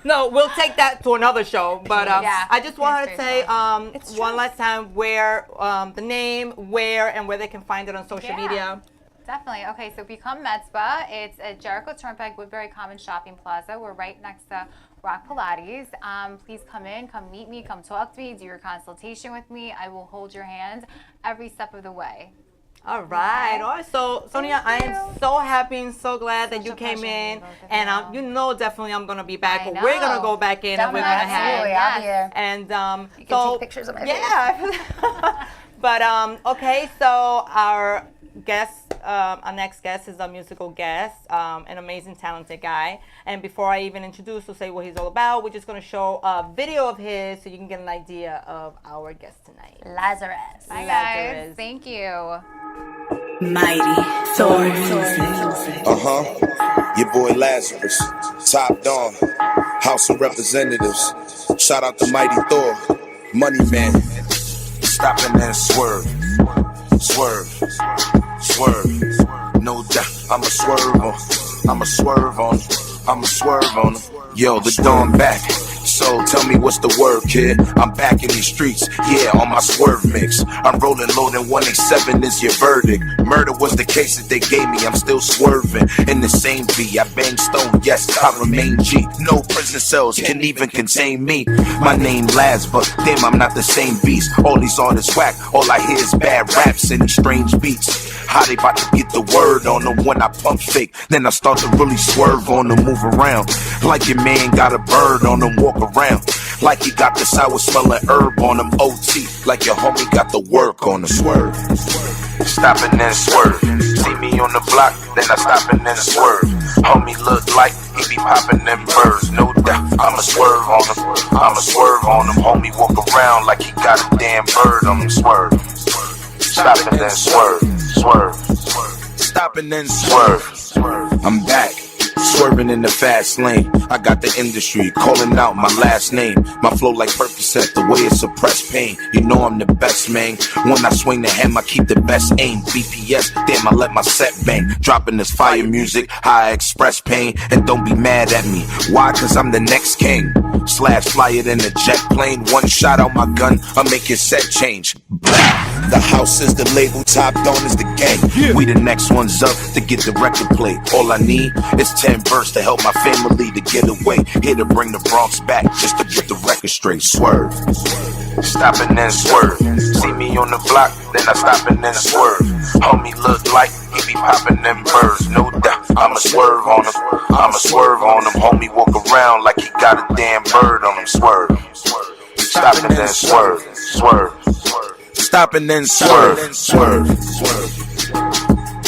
[SPEAKER 1] no, we'll take that to another show. But
[SPEAKER 5] Yeah.
[SPEAKER 1] I just want her to
[SPEAKER 5] It's
[SPEAKER 1] say
[SPEAKER 5] very It's
[SPEAKER 1] one
[SPEAKER 5] true.
[SPEAKER 1] last time where the name, where, and where they can find it on social
[SPEAKER 5] Yeah.
[SPEAKER 1] media.
[SPEAKER 5] Definitely. Okay, so Become Med Spa. It's at Jericho Turnpike, Woodbury Commons Shopping Plaza. We're right next to Rock Pilates. Please come in, come meet me, come talk to me, do your consultation with me. I will hold your hand every step of the way.
[SPEAKER 1] All right.
[SPEAKER 5] Okay.
[SPEAKER 1] All right. So, Sonia, I am
[SPEAKER 5] you.
[SPEAKER 1] so happy and so glad that
[SPEAKER 5] Such
[SPEAKER 1] you
[SPEAKER 5] a
[SPEAKER 1] came
[SPEAKER 5] pleasure
[SPEAKER 1] in.
[SPEAKER 5] meeting both of
[SPEAKER 1] And
[SPEAKER 5] you.
[SPEAKER 1] you know, definitely I'm going to be back.
[SPEAKER 5] I
[SPEAKER 1] But we're going to
[SPEAKER 5] know.
[SPEAKER 1] go back in and we're going to
[SPEAKER 2] Absolutely,
[SPEAKER 1] have.
[SPEAKER 2] I'll be there.
[SPEAKER 1] And
[SPEAKER 2] You can
[SPEAKER 1] so
[SPEAKER 2] take pictures of my
[SPEAKER 1] yeah. But okay, so our guest, our next guest is a musical guest, an amazing, talented guy. And before I even introduce or say what he's all about, we're just gonna show a video of his so you can get an idea of our guest tonight.
[SPEAKER 2] Lazarus.
[SPEAKER 5] Bye,
[SPEAKER 1] Lazarus.
[SPEAKER 5] guys. Thank you.
[SPEAKER 3] Mighty Thor music.
[SPEAKER 4] Your boy Lazarus, Top Dawn, House of Representatives. Shout out to Mighty Thor, Money Man. Stop and then swerve, swerve, swerve. No doubt, I'ma swerve on, I'ma swerve on, I'ma swerve on. Yo, the dawn back. So tell me what's the word, kid? I'm back in these streets, yeah, on my swerve mix. I'm rolling low, than 187 is your verdict. Murder was the case that they gave me, I'm still swerving. In the same V, I bang stone, yes, I remain G. No prison cells can even contain me. My name Laz, but damn, I'm not the same beast. All these artists whack, all I hear is bad raps and these strange beats. How they about to get the word on them when I pump fake? Then I start to really swerve on them, move around. Like your man got a bird on them, walk around. Like he got the sour smelling herb on him, OT. Like your homie got the work on the swerve. Stop and then swerve. See me on the block, then I stop and then swerve. Homie look like he be popping them birds, no doubt. I'ma swerve on him, I'ma swerve on him. Homie walk around like he got a damn bird on him, swerve. Stop and then swerve, swerve. Stop and then swerve, swerve. I'm back. Swerving in the fast lane. I got the industry calling out my last name. My flow like Percocet, the way it suppress pain. You know I'm the best, man. When I swing the hammer, I keep the best aim. BPS, damn, I let my set bang. Dropping this fire music, how I express pain. And don't be mad at me. Why? Cause I'm the next king. Slash flyer than a jet plane. One shot out my gun, I'll make your set change. Blah. The house is the label, Top Dawn is the gang. We the next ones up to get the record play. All I need is 10 verse to help my family to get away. Here to bring the Bronx back just to get the record straight. Swerve. Stop and then swerve. See me on the block, then I stop and then swerve. Homie look like he be popping them birds, no doubt. I'ma swerve on him, I'ma swerve on him. Homie walk around like he got a damn bird on him. Swerve. Stop and then swerve, swerve. Stop and then swerve, swerve, swerve.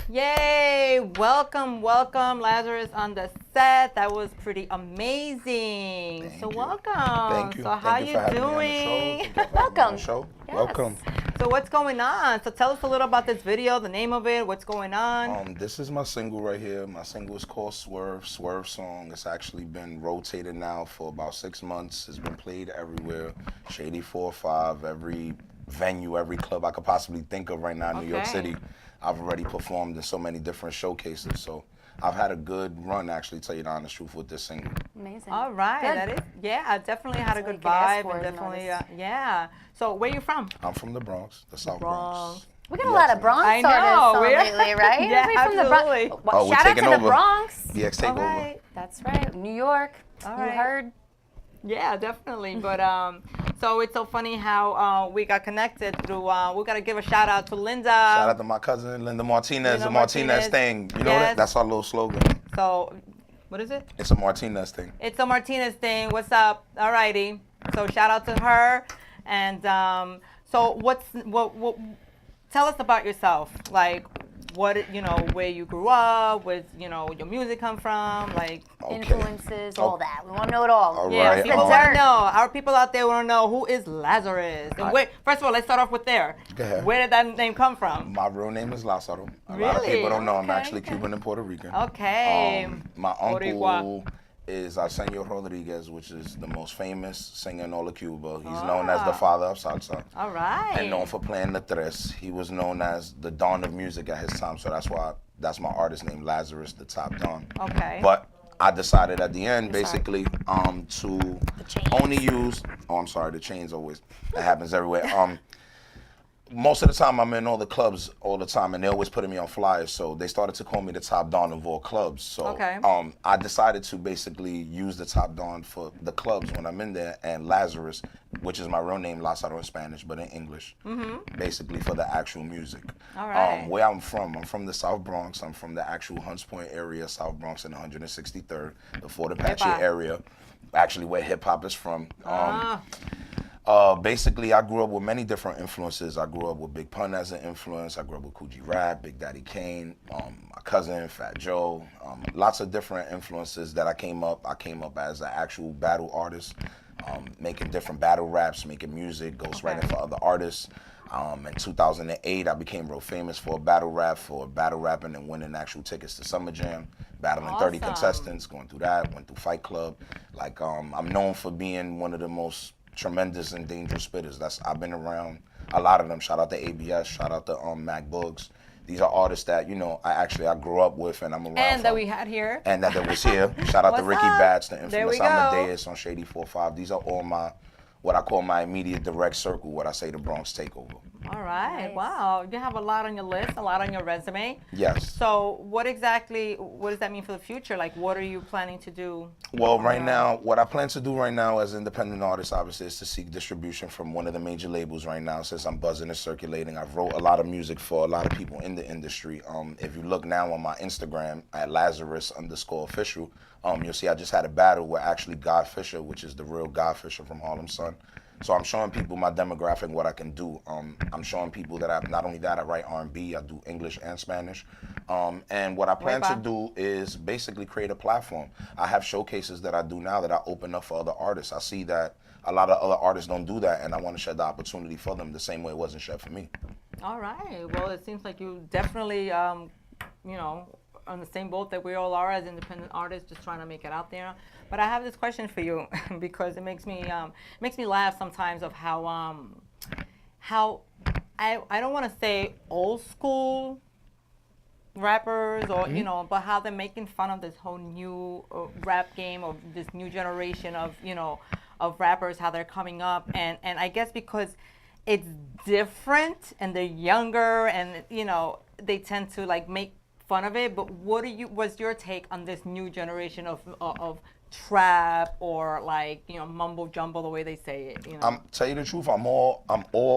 [SPEAKER 1] Yay! Welcome, welcome, Lazarus on the set. That was pretty amazing.
[SPEAKER 7] Thank
[SPEAKER 1] so
[SPEAKER 7] you.
[SPEAKER 1] welcome.
[SPEAKER 7] Thank you.
[SPEAKER 1] So how
[SPEAKER 7] Thank
[SPEAKER 1] you
[SPEAKER 7] for having
[SPEAKER 1] doing?
[SPEAKER 7] Me on the show. Thank you for having me on
[SPEAKER 2] Welcome.
[SPEAKER 7] the show.
[SPEAKER 1] Yes.
[SPEAKER 7] Welcome.
[SPEAKER 1] So what's going on? So tell us a little about this video, the name of it, what's going on.
[SPEAKER 7] This is my single right here. My single is called Swerve, Swerve Song. It's actually been rotated now for about 6 months. It's been played everywhere. Shady 4-5, every venue, every club I could possibly think of right now in New York
[SPEAKER 1] Okay.
[SPEAKER 7] City. I've already performed in so many different showcases. So I've had a good run, actually, tell you the honest truth, with this single.
[SPEAKER 2] Amazing.
[SPEAKER 1] All right,
[SPEAKER 2] Good.
[SPEAKER 1] that is, yeah, I definitely had a
[SPEAKER 2] That's all
[SPEAKER 1] good
[SPEAKER 2] you can ask
[SPEAKER 1] vibe
[SPEAKER 2] for
[SPEAKER 1] and
[SPEAKER 2] as an
[SPEAKER 1] definitely,
[SPEAKER 2] artist.
[SPEAKER 1] yeah. So where you from?
[SPEAKER 7] I'm from the Bronx, the South Bronx.
[SPEAKER 2] We got a lot of Bronx
[SPEAKER 1] I know,
[SPEAKER 2] artists on
[SPEAKER 1] we're-
[SPEAKER 2] lately, right?
[SPEAKER 1] Yeah,
[SPEAKER 2] Everybody from the Bronx.
[SPEAKER 1] absolutely.
[SPEAKER 2] Well,
[SPEAKER 7] Oh, we're
[SPEAKER 2] shout out to
[SPEAKER 7] taking
[SPEAKER 2] the
[SPEAKER 7] over.
[SPEAKER 2] Bronx.
[SPEAKER 7] BX
[SPEAKER 1] All
[SPEAKER 7] Takeover.
[SPEAKER 1] right.
[SPEAKER 2] That's right. New York.
[SPEAKER 1] All
[SPEAKER 2] you
[SPEAKER 1] right.
[SPEAKER 2] heard?
[SPEAKER 1] Yeah, definitely. But so it's so funny how we got connected through. We gotta give a shout out to Linda.
[SPEAKER 7] Shout out to my cousin, Linda Martinez,
[SPEAKER 1] Linda
[SPEAKER 7] the Martinez
[SPEAKER 1] Martinez.
[SPEAKER 7] thing. You know
[SPEAKER 1] Yes.
[SPEAKER 7] that? That's our little slogan.
[SPEAKER 1] So, what is it?
[SPEAKER 7] It's a Martinez thing.
[SPEAKER 1] It's a Martinez thing. What's up? Alrighty. So shout out to her. And so what? Tell us about yourself. Like, what, where you grew up, with, your music come from, like.
[SPEAKER 7] Okay.
[SPEAKER 2] Influences,
[SPEAKER 7] Oh.
[SPEAKER 2] all that. We want to know it all.
[SPEAKER 7] All
[SPEAKER 1] Yeah,
[SPEAKER 7] right.
[SPEAKER 1] people
[SPEAKER 2] The
[SPEAKER 1] want to
[SPEAKER 2] dirt.
[SPEAKER 1] know. Our people out there want to know who is Lazarus. And where, first of all, let's start off with there.
[SPEAKER 7] Go ahead.
[SPEAKER 1] Where did that name come from?
[SPEAKER 7] My real name is Lázaro. A lot of
[SPEAKER 1] Really?
[SPEAKER 7] people don't know I'm
[SPEAKER 1] Okay,
[SPEAKER 7] actually
[SPEAKER 1] okay.
[SPEAKER 7] Cuban and Puerto Rican.
[SPEAKER 1] Okay.
[SPEAKER 7] My uncle
[SPEAKER 1] Boricua.
[SPEAKER 7] is Arsenio Rodriguez, which is the most famous singer in all of Cuba. He's known as the father of salsa.
[SPEAKER 1] All right.
[SPEAKER 7] And known for playing the tres. He was known as the Don of music at his time, so that's my artist name, Lazarus, the Top Don.
[SPEAKER 1] Okay.
[SPEAKER 7] But I decided at the end, basically, to
[SPEAKER 2] chains.
[SPEAKER 7] only use. Oh, I'm sorry, the chains always. That happens everywhere. Most of the time, I'm in all the clubs all the time, and they always putting me on flyers. So they started to call me the Top Don of all clubs. So
[SPEAKER 1] Okay.
[SPEAKER 7] I decided to basically use the Top Don for the clubs when I'm in there, and Lazarus, which is my real name, Lázaro in Spanish, but in English, basically for the actual music.
[SPEAKER 1] All right.
[SPEAKER 7] Where I'm from the South Bronx. I'm from the actual Hunts Point area, South Bronx, and 163rd, the Fort Apache
[SPEAKER 1] Hip-hop.
[SPEAKER 7] area, actually where hip hop is from.
[SPEAKER 1] Ah.
[SPEAKER 7] Basically, I grew up with many different influences. I grew up with Big Pun as an influence. I grew up with Coogee Rap, Big Daddy Kane, my cousin, Fat Joe. Lots of different influences that I came up as an actual battle artist, making different battle raps, making music, ghostwriting for other artists. In 2008, I became real famous for battle rapping and winning actual tickets to Summer Jam, battling 30
[SPEAKER 1] Awesome.
[SPEAKER 7] contestants, going through that, went through Fight Club. Like, I'm known for being one of the most tremendous and dangerous spitters. I've been around a lot of them. Shout out to ABS, shout out to Mac Boogs. These are artists that, I grew up with and I'm around.
[SPEAKER 1] And that
[SPEAKER 7] from.
[SPEAKER 1] we had here.
[SPEAKER 7] And that was here. Shout out to
[SPEAKER 1] What's
[SPEAKER 7] Ricky
[SPEAKER 1] up?
[SPEAKER 7] Batts, the
[SPEAKER 1] There we
[SPEAKER 7] infamous
[SPEAKER 1] go.
[SPEAKER 7] Amadeus on Shady 45. These are all what I call my immediate direct circle, what I say the Bronx takeover.
[SPEAKER 1] All right.
[SPEAKER 2] Nice.
[SPEAKER 1] Wow. You have a lot on your list, a lot on your resume.
[SPEAKER 7] Yes.
[SPEAKER 1] So what does that mean for the future? Like, what are you planning to do?
[SPEAKER 7] Well, right now, what I plan to do right now as an independent artist, obviously, is to seek distribution from one of the major labels right now. Since I'm buzzing and circulating, I've wrote a lot of music for a lot of people in the industry. If you look now on my Instagram at Lazarus_official, you'll see I just had a battle with actually God Fisher, which is the real God Fisher from Harlem Sun. So I'm showing people my demographic, what I can do. I'm showing people that not only that, I write R&B, I do English and Spanish. And what I plan to do is basically create a platform. I have showcases that I do now that I open up for other artists. I see that a lot of other artists don't do that, and I want to shed the opportunity for them the same way it wasn't shed for me.
[SPEAKER 1] All right. Well, it seems like you definitely, on the same boat that we all are as independent artists, just trying to make it out there. But I have this question for you because it makes me laugh sometimes of how I don't want to say old school rappers or but how they're making fun of this whole new rap game of this new generation of of rappers, how they're coming up, and I guess because it's different and they're younger and they tend to like make fun of it. But what's your take on this new generation of trap or like mumbo jumbo, the way they say it?
[SPEAKER 7] Tell you the truth, I'm all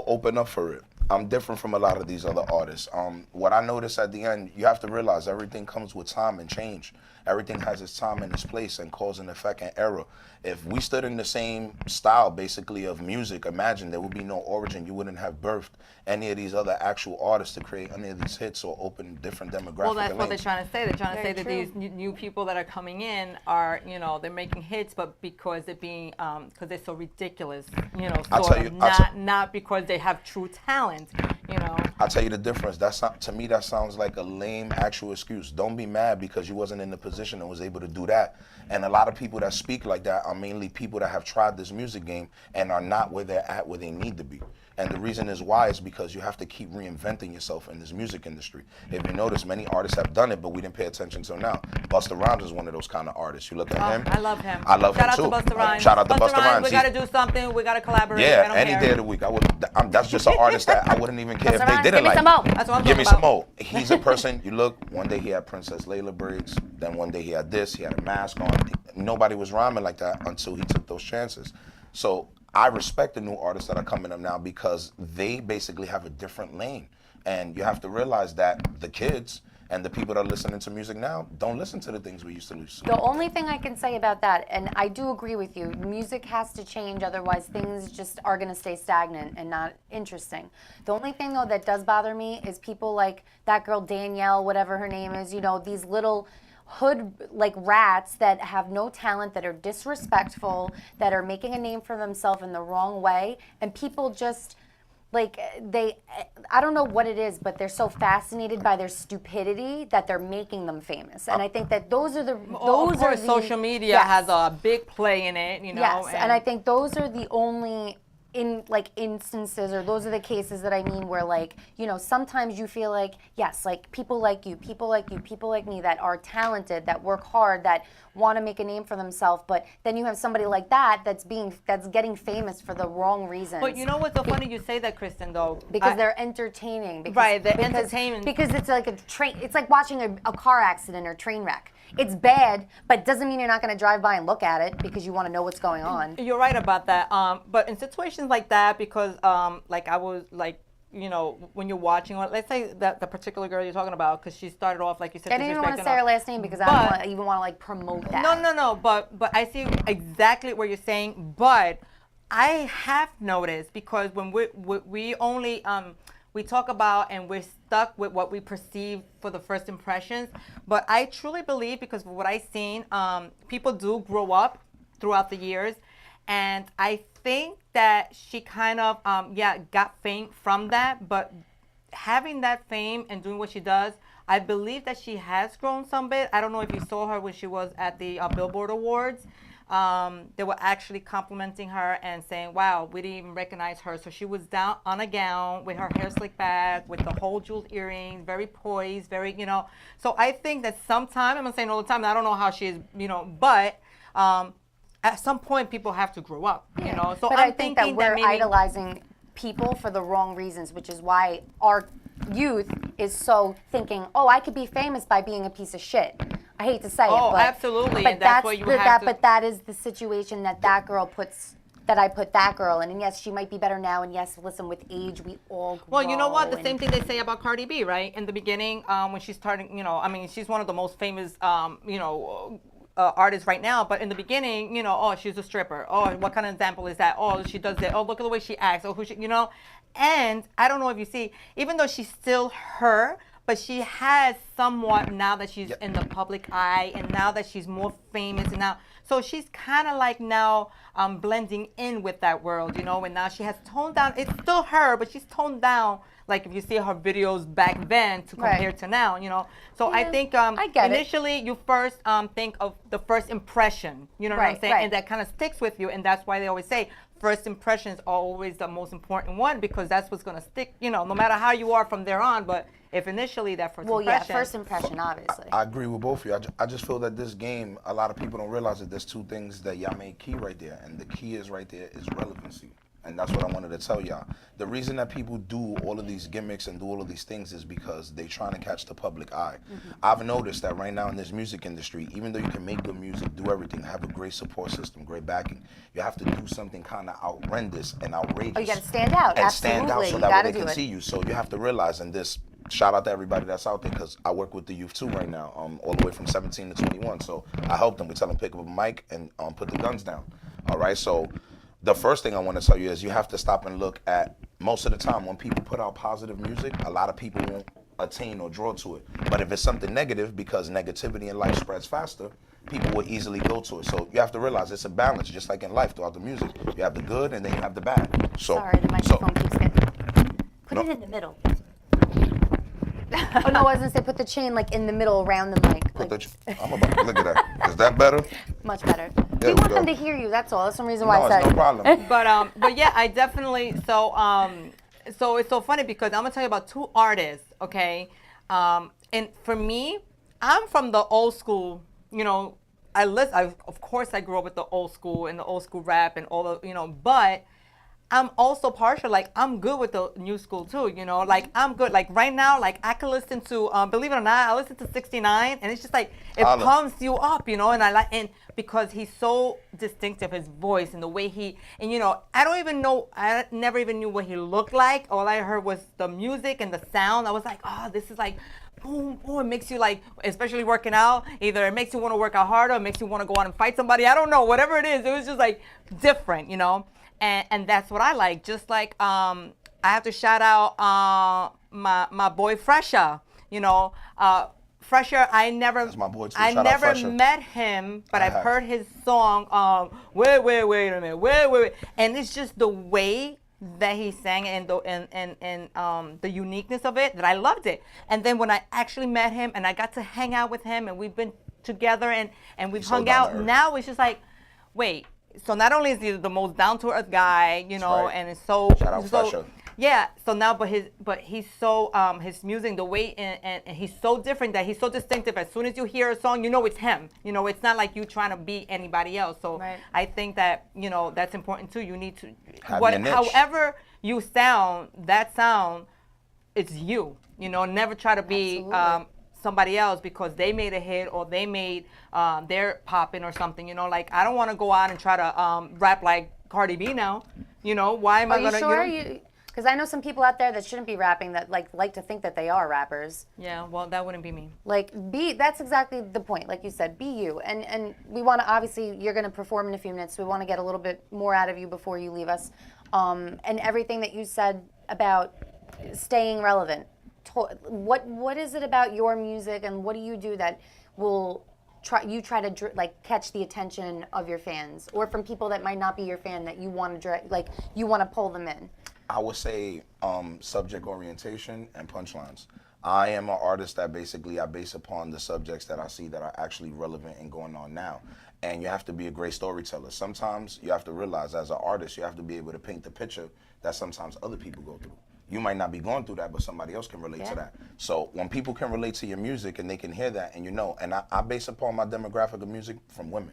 [SPEAKER 7] open up for it. I'm different from a lot of these other artists. What I notice at the end, you have to realize everything comes with time and change. Everything has its time and its place and cause and effect and error. If we stood in the same style, basically, of music, imagine there would be no origin. You wouldn't have birthed any of these other actual artists to create any of these hits or open different demographic
[SPEAKER 1] Well, that's what they're
[SPEAKER 7] lanes.
[SPEAKER 1] trying to say. They're trying to say
[SPEAKER 2] Very
[SPEAKER 1] that
[SPEAKER 2] true.
[SPEAKER 1] these new people that are coming in are, they're making hits, but because they're being, because they're so ridiculous,
[SPEAKER 7] I'll
[SPEAKER 1] sort
[SPEAKER 7] tell
[SPEAKER 1] of,
[SPEAKER 7] you-
[SPEAKER 1] not because they have true talent,
[SPEAKER 7] I'll tell you the difference. To me, that sounds like a lame actual excuse. Don't be mad because you wasn't in the position and was able to do that. And a lot of people that speak like that are mainly people that have tried this music game and are not where they're at, where they need to be. And the reason is why is because you have to keep reinventing yourself in this music industry. If you notice, many artists have done it, but we didn't pay attention till now. Busta Rhymes is one of those kind of artists. You look at him.
[SPEAKER 1] I love him.
[SPEAKER 7] I love him
[SPEAKER 1] Shout
[SPEAKER 7] too.
[SPEAKER 1] out to Busta Rhymes.
[SPEAKER 7] Shout out to Busta Rhymes.
[SPEAKER 1] We got to do something. We got to collaborate. I
[SPEAKER 7] Yeah,
[SPEAKER 1] don't
[SPEAKER 7] any
[SPEAKER 1] care.
[SPEAKER 7] day of the week. That's just an artist that I wouldn't even care if
[SPEAKER 2] Busta
[SPEAKER 7] they
[SPEAKER 2] Rhymes,
[SPEAKER 7] didn't
[SPEAKER 2] give me
[SPEAKER 7] like.
[SPEAKER 2] some more.
[SPEAKER 1] That's what I'm
[SPEAKER 7] Give me
[SPEAKER 1] talking
[SPEAKER 7] some
[SPEAKER 1] about.
[SPEAKER 7] more. He's a person, you look, one day he had Princess Layla braids, then one day he had this, he had a mask on. Nobody was rhyming like that until he took those chances. So I respect the new artists that are coming up now because they basically have a different lane. And you have to realize that the kids, And the people that are listening to music now don't listen to the things we used to listen to.
[SPEAKER 2] The only thing I can say about that, and I do agree with you, music has to change, otherwise things just are going to stay stagnant and not interesting. The only thing, though, that does bother me is people like that girl Danielle, whatever her name is, you know, these little hood like rats that have no talent, that are disrespectful, that are making a name for themselves in the wrong way, and people just like I don't know what it is, but they're so fascinated by their stupidity that they're making them famous. And I think that those are the
[SPEAKER 1] Of course, social media
[SPEAKER 2] Yes.
[SPEAKER 1] has a big play in it, you know.
[SPEAKER 2] Yes, and I think those are the only instances, or those are the cases that I mean where, like, you know, sometimes you feel like, yes, like people like you, people like you, people like me that are talented, that work hard, that want to make a name for themselves, but then you have somebody like that that's getting famous for the wrong reasons.
[SPEAKER 1] But you know what's so funny you say that, Kristen, though?
[SPEAKER 2] Because they're entertaining. Because,
[SPEAKER 1] Right, they're
[SPEAKER 2] because,
[SPEAKER 1] entertaining.
[SPEAKER 2] Because it's like a train. It's like watching a car accident or train wreck. It's bad, but doesn't mean you're not going to drive by and look at it because you want to know what's going on.
[SPEAKER 1] You're right about that. But in situations like that, because like I was like, you know, when you're watching, let's say that the particular girl you're talking about, because she started off like you said.
[SPEAKER 2] I didn't even want to
[SPEAKER 1] disrespecting
[SPEAKER 2] say her last name because I don't even want to like promote that.
[SPEAKER 1] No. But I see exactly what you're saying. But I have noticed, because when we only we talk about and we're stuck with what we perceive for the first impressions. But I truly believe, because of what I've seen, people do grow up throughout the years. And I think that she kind of, got fame from that. But having that fame and doing what she does, I believe that she has grown some bit. I don't know if you saw her when she was at the Billboard Awards. They were actually complimenting her and saying, wow, we didn't even recognize her. So she was down on a gown with her hair slicked back, with the whole jeweled earrings, very poised, very, you know. So I think that sometime, I'm not saying all the time, I don't know how she is, you know, but at some point people have to grow up, you know. So
[SPEAKER 2] but
[SPEAKER 1] I'm
[SPEAKER 2] I think that
[SPEAKER 1] thinking
[SPEAKER 2] we're
[SPEAKER 1] that maybe,
[SPEAKER 2] idolizing people for the wrong reasons, which is why our youth is so thinking, oh, I could be famous by being a piece of shit. I hate to say it,
[SPEAKER 1] Oh,
[SPEAKER 2] but
[SPEAKER 1] absolutely,
[SPEAKER 2] But
[SPEAKER 1] and that's what you have
[SPEAKER 2] that.
[SPEAKER 1] to-
[SPEAKER 2] But that is the situation that girl puts. That I put that girl in, and yes, she might be better now. And yes, listen, with age, we all grow.
[SPEAKER 1] Well, you know what? The
[SPEAKER 2] and-
[SPEAKER 1] same thing they say about Cardi B, right? In the beginning, when she started, you know, I mean, she's one of the most famous, artists right now. But in the beginning, you know, oh, she's a stripper. Oh, what kind of example is that? Oh, she does that. Oh, look at the way she acts. Oh, you know. And I don't know if you see, even though she's still her, but she has somewhat, now that she's in the public eye, and now that she's more famous, and now, so she's kind of like now blending in with that world, you know. And now she has toned down. It's still her, but she's toned down. Like if you see her videos back then to compare to now, you know. So I think
[SPEAKER 2] I get it.
[SPEAKER 1] initially you first think of the first impression, you know what I'm
[SPEAKER 2] Right,
[SPEAKER 1] saying,
[SPEAKER 2] right.
[SPEAKER 1] and that kind of sticks with you, and that's why they always say first impressions are always the most important one, because that's what's going to stick, you know, no matter how you are from there on. But if initially that first
[SPEAKER 2] Well,
[SPEAKER 1] impression,
[SPEAKER 2] yeah, first impression, obviously.
[SPEAKER 7] I agree with both of you. I just feel that this game, a lot of people don't realize that there's two things that y'all made key right there. And the key is right there is relevancy. And that's what I wanted to tell y'all. The reason that people do all of these gimmicks and do all of these things is because they're trying to catch the public eye. I've noticed that right now in this music industry, even though you can make good music, do everything, have a great support system, great backing, you have to do something kind of outrageous and outrageous.
[SPEAKER 2] Oh, you got to stand out.
[SPEAKER 7] And
[SPEAKER 2] Absolutely.
[SPEAKER 7] stand out so
[SPEAKER 2] You
[SPEAKER 7] that
[SPEAKER 2] gotta
[SPEAKER 7] way they
[SPEAKER 2] do
[SPEAKER 7] can
[SPEAKER 2] it.
[SPEAKER 7] see you. So you have to realize, and this, shout out to everybody that's out there, because I work with the youth too right now, all the way from 17 to 21. So I help them. We tell them pick up a mic and put the guns down. All right. So the first thing I want to tell you is you have to stop and look at, most of the time when people put out positive music, a lot of people won't attain or draw to it. But if it's something negative, because negativity in life spreads faster, people will easily go to it. So you have to realize it's a balance, just like in life throughout the music. You have the good and then you have the bad. So,
[SPEAKER 2] Sorry, the microphone keeps getting. Put it in the middle. Oh no, I was gonna say put the chain like in the middle around the mic.
[SPEAKER 7] I'm about to look at that. Is that better?
[SPEAKER 2] Much better.
[SPEAKER 7] There
[SPEAKER 2] We
[SPEAKER 7] we
[SPEAKER 2] want
[SPEAKER 7] go.
[SPEAKER 2] them to hear you. That's all. That's some reason why
[SPEAKER 7] No,
[SPEAKER 2] I said.
[SPEAKER 7] it's no problem.
[SPEAKER 1] but yeah, I definitely, so it's so funny because I'm gonna tell you about two artists, okay? And for me, I'm from the old school, you know. Of course I grew up with the old school and the old school rap and all the, you know, but I'm also partial, like I'm good with the new school too, you know, like I'm good. Like right now, like I can listen to, believe it or not, I listen to 69 and it's just like, it
[SPEAKER 7] Holla.
[SPEAKER 1] pumps you up, you know, and I like, and because he's so distinctive, his voice and the way he, and you know, I never even knew what he looked like. All I heard was the music and the sound. I was like, oh, this is like, boom, boom. It makes you like, especially working out, either it makes you want to work out harder, or it makes you want to go out and fight somebody. I don't know, whatever it is. It was just like different, you know? And that's what I like. Just like, I have to shout out my boy Fresha, you know? Fresher, I never,
[SPEAKER 7] That's my boy too.
[SPEAKER 1] I
[SPEAKER 7] Shout out
[SPEAKER 1] never
[SPEAKER 7] Fresher.
[SPEAKER 1] met him, but
[SPEAKER 7] I
[SPEAKER 1] I've
[SPEAKER 7] have.
[SPEAKER 1] heard his song, wait a minute, wait. And it's just the way that he sang and the uniqueness of it that I loved it. And then when I actually met him and I got to hang out with him and we've been together and we've
[SPEAKER 7] He's so
[SPEAKER 1] hung
[SPEAKER 7] down
[SPEAKER 1] out,
[SPEAKER 7] to earth.
[SPEAKER 1] now it's just like, wait. So not only is he the most down to earth guy, you know,
[SPEAKER 7] right.
[SPEAKER 1] and it's so
[SPEAKER 7] Shout out
[SPEAKER 1] so
[SPEAKER 7] Fresher.
[SPEAKER 1] yeah. So now, but he's so his music, the way and he's so different that he's so distinctive. As soon as you hear a song, you know it's him. You know, it's not like you trying to be anybody else. So
[SPEAKER 2] Right.
[SPEAKER 1] I think that that's important too. You need to
[SPEAKER 7] Have your niche.
[SPEAKER 1] however you sound, that sound, it's you. You know, never try to be
[SPEAKER 2] Absolutely.
[SPEAKER 1] somebody else because they made a hit or they made they're popping or something. You know, like I don't want to go out and try to rap like Cardi B now. You know, why am I
[SPEAKER 2] Are you
[SPEAKER 1] gonna?
[SPEAKER 2] sure? Because I know some people out there that shouldn't be rapping that like to think that they are rappers.
[SPEAKER 1] Yeah, well, that wouldn't be me.
[SPEAKER 2] Like that's exactly the point. Like you said, be you. And we want to, obviously you're going to perform in a few minutes. So we want to get a little bit more out of you before you leave us. And everything that you said about staying relevant. What is it about your music and what do you do that will try to like catch the attention of your fans or from people that might not be your fan that you want to you want to pull them in?
[SPEAKER 7] I would say subject orientation and punchlines. I am an artist that basically I base upon the subjects that I see that are actually relevant and going on now. And you have to be a great storyteller. Sometimes you have to realize as an artist, you have to be able to paint the picture that sometimes other people go through. You might not be going through that, but somebody else can relate to that. So when people can relate to your music and they can hear that and you know, and I base upon my demographic of music from women.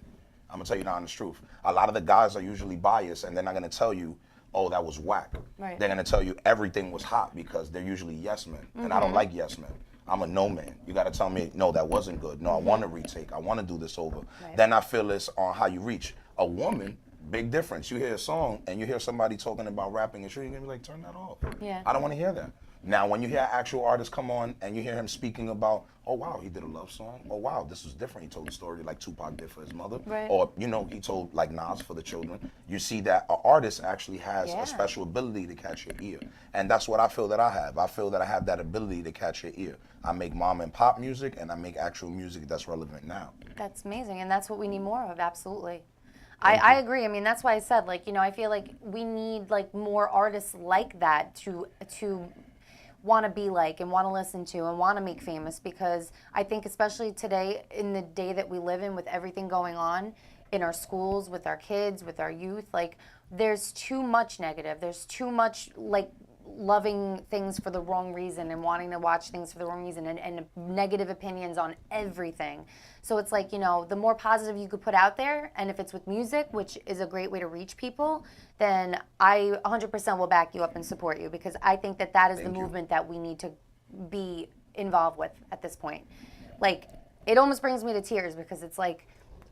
[SPEAKER 7] I'm gonna tell you the honest truth. A lot of the guys are usually biased and they're not gonna tell you, oh, that was whack.
[SPEAKER 2] Right.
[SPEAKER 7] They're gonna tell you everything was hot because they're usually yes men. And I don't like yes men. I'm a no man. You gotta tell me, no, that wasn't good. No, I wanna retake. I wanna do this over.
[SPEAKER 2] Right.
[SPEAKER 7] Then I feel it's on how you reach. A woman, big difference. You hear a song and you hear somebody talking about rapping and shit, you're gonna be like, turn that off.
[SPEAKER 2] Yeah.
[SPEAKER 7] I don't wanna hear that. Now, when you hear an actual artist come on and you hear him speaking about, oh wow, he did a love song. Oh wow, this was different. He told a story like Tupac did for his mother.
[SPEAKER 2] Right.
[SPEAKER 7] Or, you know, he told like Nas for the children. You see that an artist actually has
[SPEAKER 2] Yeah.
[SPEAKER 7] a special ability to catch your ear. And that's what I feel that I have. I feel that I have that ability to catch your ear. I make mom and pop music and I make actual music that's relevant now.
[SPEAKER 2] That's amazing, and that's what we need more of. Absolutely. I agree. I mean, that's why I said, like, you know, I feel like we need like more artists like that to want to be like and want to listen to and want to make famous, because I think especially today in the day that we live in with everything going on in our schools, with our kids, with our youth, like there's too much negative. There's too much like loving things for the wrong reason and wanting to watch things for the wrong reason and negative opinions on everything. So it's like, you know, the more positive you could put out there, and if it's with music, which is a great way to reach people, then I 100% will back you up and support you, because I think that that is the movement that we need to be involved with at this point. Like, it almost brings me to tears, because it's like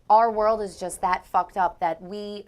[SPEAKER 2] our world is just that fucked up that we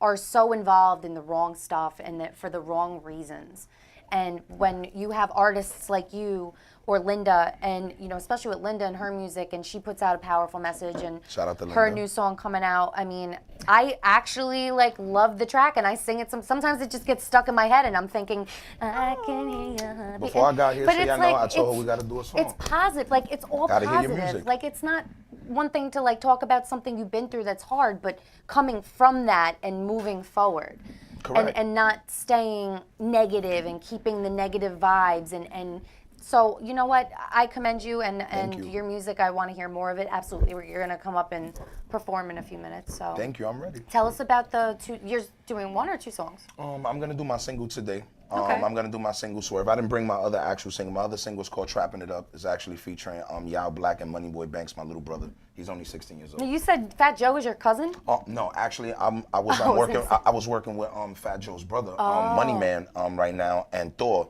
[SPEAKER 2] are so involved in the wrong stuff and that for the wrong reasons. And when you have artists like you or Linda, and you know, especially with Linda and her music, and she puts out a powerful message, and
[SPEAKER 7] Shout out to
[SPEAKER 2] her
[SPEAKER 7] Linda.
[SPEAKER 2] new song coming out, I mean, I actually like love the track, and I sing it. Sometimes it just gets stuck in my head, and I'm thinking, I can hear your heartbeat.
[SPEAKER 7] Before I got here,
[SPEAKER 2] But
[SPEAKER 7] so
[SPEAKER 2] it's
[SPEAKER 7] y'all know,
[SPEAKER 2] like-
[SPEAKER 7] I told her
[SPEAKER 2] it's-
[SPEAKER 7] we gotta do a song.
[SPEAKER 2] It's positive, like it's all
[SPEAKER 7] Gotta hear your
[SPEAKER 2] positive.
[SPEAKER 7] music.
[SPEAKER 2] Like it's not one thing to like talk about something you've been through that's hard, but coming from that and moving forward.
[SPEAKER 7] Correct.
[SPEAKER 2] And not staying negative and keeping the negative vibes and so you know what, I commend you and
[SPEAKER 7] you.
[SPEAKER 2] your music. I want to hear more of it. Absolutely, you're gonna come up and perform in a few minutes. So
[SPEAKER 7] Thank you, I'm ready.
[SPEAKER 2] tell us about the two. You're doing one or two songs?
[SPEAKER 7] I'm gonna do my single today.
[SPEAKER 2] Okay.
[SPEAKER 7] I'm gonna do my single Swerve. I didn't bring my other actual single. My other single is called Trapping It Up. It's actually featuring Yao Black and Moneyboy Banks, my little brother. He's only 16 years old.
[SPEAKER 2] You said Fat Joe is your cousin?
[SPEAKER 7] Oh no, actually, I was
[SPEAKER 2] I was
[SPEAKER 7] working.
[SPEAKER 2] gonna say.
[SPEAKER 7] I was working with Fat Joe's brother, Money Man, right now, and Thor.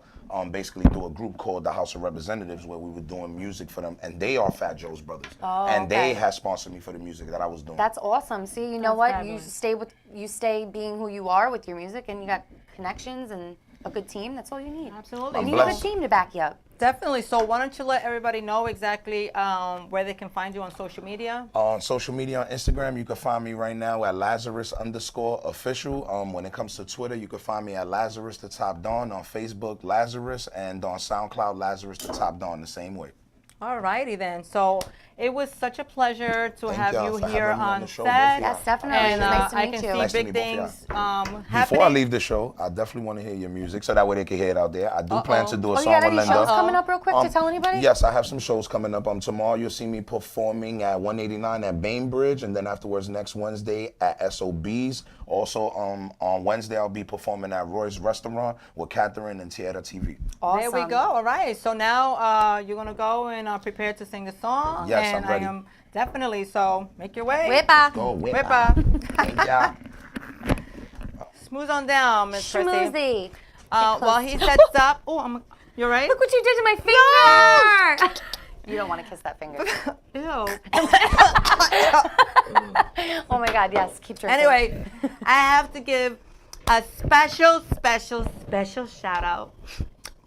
[SPEAKER 7] Basically through a group called the House of Representatives, where we were doing music for them, and they are Fat Joe's brothers, and they had sponsored me for the music that I was doing.
[SPEAKER 2] That's awesome. See, you know
[SPEAKER 1] That's
[SPEAKER 2] what?
[SPEAKER 1] fabulous.
[SPEAKER 2] You stay being who you are with your music, and you got connections and a good team. That's all you need.
[SPEAKER 1] Absolutely.
[SPEAKER 2] You
[SPEAKER 7] I'm
[SPEAKER 2] need a good
[SPEAKER 7] blessed.
[SPEAKER 2] team to back you up.
[SPEAKER 1] Definitely. So why don't you let everybody know exactly where they can find you on social media?
[SPEAKER 7] On social media, on Instagram, you can find me right now at Lazarus_official. When it comes to Twitter, you can find me at Lazarus the Top Don. On Facebook, Lazarus, and on SoundCloud, Lazarus the Top Don, the same way.
[SPEAKER 1] All righty then. So it was such a pleasure to
[SPEAKER 7] Thank
[SPEAKER 1] have
[SPEAKER 7] y'all
[SPEAKER 1] you
[SPEAKER 7] for
[SPEAKER 1] here
[SPEAKER 7] having me on
[SPEAKER 1] on
[SPEAKER 7] the show,
[SPEAKER 1] set.
[SPEAKER 7] both of
[SPEAKER 2] Yes, definitely.
[SPEAKER 1] And
[SPEAKER 2] Nice to
[SPEAKER 1] I
[SPEAKER 2] meet
[SPEAKER 1] can
[SPEAKER 2] you.
[SPEAKER 1] see
[SPEAKER 7] Nice to
[SPEAKER 1] big
[SPEAKER 7] meet both
[SPEAKER 1] things
[SPEAKER 7] Before
[SPEAKER 1] happening.
[SPEAKER 7] I leave the show, I definitely want to hear your music so that way they can hear it out there. I do plan to do a
[SPEAKER 2] Oh, you
[SPEAKER 7] song
[SPEAKER 2] got
[SPEAKER 7] with
[SPEAKER 2] any
[SPEAKER 7] Linda.
[SPEAKER 2] shows coming up real quick to tell anybody?
[SPEAKER 7] Yes, I have some shows coming up. Tomorrow you'll see me performing at 189 at Bainbridge, and then afterwards next Wednesday at SOB's. Also, on Wednesday I'll be performing at Roy's Restaurant with Catherine and Tierra TV.
[SPEAKER 1] There we
[SPEAKER 2] Awesome.
[SPEAKER 1] go. All right. So now you're gonna go and prepare to sing the song.
[SPEAKER 7] Yes,
[SPEAKER 1] and
[SPEAKER 7] I'm ready.
[SPEAKER 1] I am definitely. So make your way.
[SPEAKER 2] Whippa.
[SPEAKER 7] Go,
[SPEAKER 1] Whippa.
[SPEAKER 7] Thank ya.
[SPEAKER 1] Smooth on down, Miss Chrissy.
[SPEAKER 2] Schmoozy.
[SPEAKER 1] While he sets up. Oh, you're right.
[SPEAKER 2] Look what you did to my finger. You don't want to kiss that finger.
[SPEAKER 1] Ew.
[SPEAKER 2] Oh my God, yes. Keep drinking.
[SPEAKER 1] Anyway, I have to give a special shout out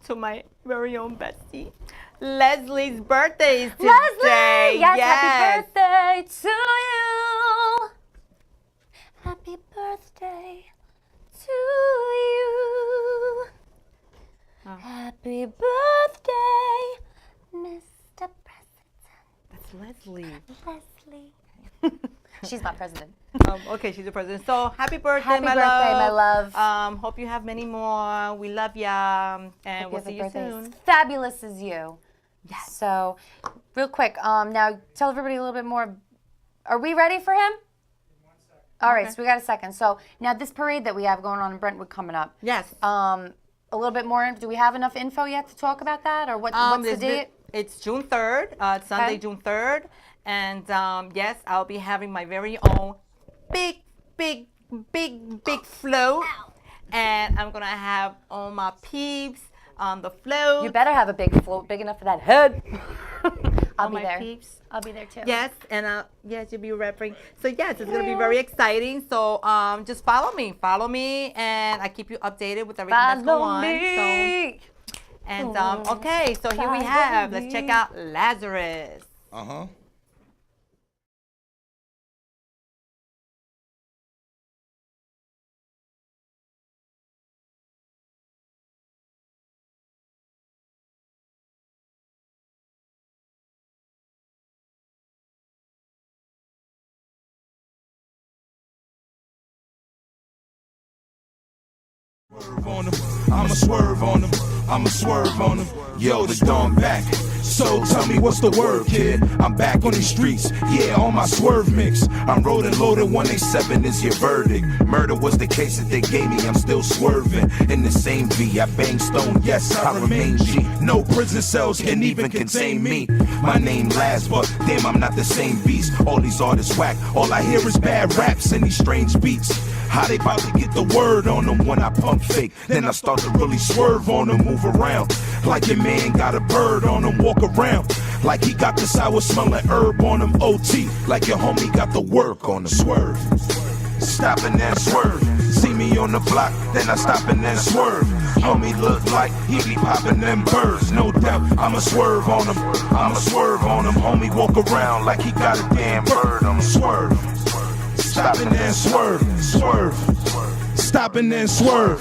[SPEAKER 1] to my very own Betsy. Leslie's birthday is today.
[SPEAKER 2] Leslie! Yes, happy birthday to you. Happy birthday to you. Happy birthday, Mr. President.
[SPEAKER 1] That's Leslie.
[SPEAKER 2] Leslie. She's not president.
[SPEAKER 1] Okay, she's the president. So happy birthday,
[SPEAKER 2] Happy
[SPEAKER 1] my
[SPEAKER 2] birthday,
[SPEAKER 1] love.
[SPEAKER 2] my love.
[SPEAKER 1] Hope you have many more. We love ya, and we'll see you
[SPEAKER 2] Birthday
[SPEAKER 1] soon.
[SPEAKER 2] as fabulous as you. Yes. So, real quick, now tell everybody a little bit more. Are we ready for him? All right, so we got a second. So now this parade that we have going on in Brentwood coming up.
[SPEAKER 1] Yes.
[SPEAKER 2] A little bit more. Do we have enough info yet to talk about that, or what's the date?
[SPEAKER 1] It's June 3rd. It's Sunday,
[SPEAKER 2] Okay.
[SPEAKER 1] June 3rd. And yes, I'll be having my very own big float. And I'm going to have all my peeps on the float.
[SPEAKER 2] You better have a big float, big enough for that head. I'll
[SPEAKER 1] all
[SPEAKER 2] be
[SPEAKER 1] my
[SPEAKER 2] there.
[SPEAKER 1] peeps.
[SPEAKER 2] I'll be there too.
[SPEAKER 1] Yes, and yes, you'll be rapping. So yes, it's gonna be very exciting. So just follow me, and I keep you updated with everything that's going on.
[SPEAKER 2] me.
[SPEAKER 1] So, and okay, so here we have. Let's check out Lazarus.
[SPEAKER 4] I'ma swerve on them. I'ma swerve on them. Yo, the dawn back. So tell me what's the word, kid? I'm back on these streets. Yeah, on my swerve mix. I'm rolling loaded. 187 is your verdict. Murder was the case that they gave me. I'm still swerving in the same V. I bang stone. Yes, I remain G. No prison cells can even contain me. My name Laz, but damn, I'm not the same beast. All these artists whack. All I hear is bad raps and these strange beats. How they about to get the word on them when I pump fake? Then I start to really swerve on them, move around. Like your man got a bird on him, walk around. Like he got the sour smelling herb on him, OT. Like your homie got the work on the swerve. Stop and then swerve. See me on the block, then I stop and then swerve. Homie look like he be popping them birds, no doubt. I'ma swerve on him, I'ma swerve on him. Homie walk around like he got a damn bird on him, swerve. Stop and then swerve, swerve. Stop and then swerve.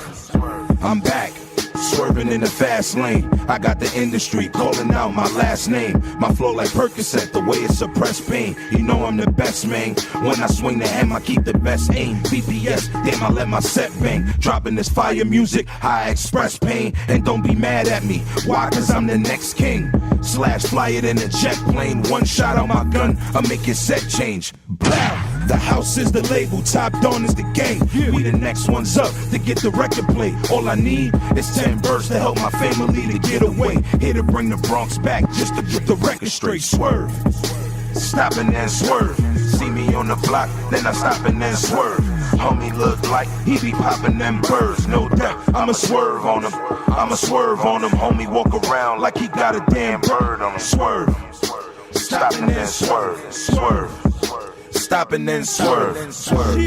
[SPEAKER 4] I'm back. Swerving in the fast lane. I got the industry calling out my last name. My flow like Percocet, the way it suppress pain. You know I'm the best, man. When I swing the hammer, I keep the best aim. BPS, damn, I let my set bang. Dropping this fire music, I express pain. And don't be mad at me. Why? Cause I'm the next king. Slash fly it in a jet plane. One shot on my gun, I'll make your set change. Blow. The house is the label, Top Dawn is the game. We the next ones up to get the record play. All I need is 10 birds to help my family to get away. Here to bring the Bronx back just to get the record straight. Swerve. Stop and then swerve. See me on the block, then I stop and then swerve. Homie look like he be popping them birds, no doubt. I'ma swerve on him, I'ma swerve on him. Homie walk around like he got a damn bird on him. Swerve. Stop and then swerve, swerve. Stop and then swerve, swerve.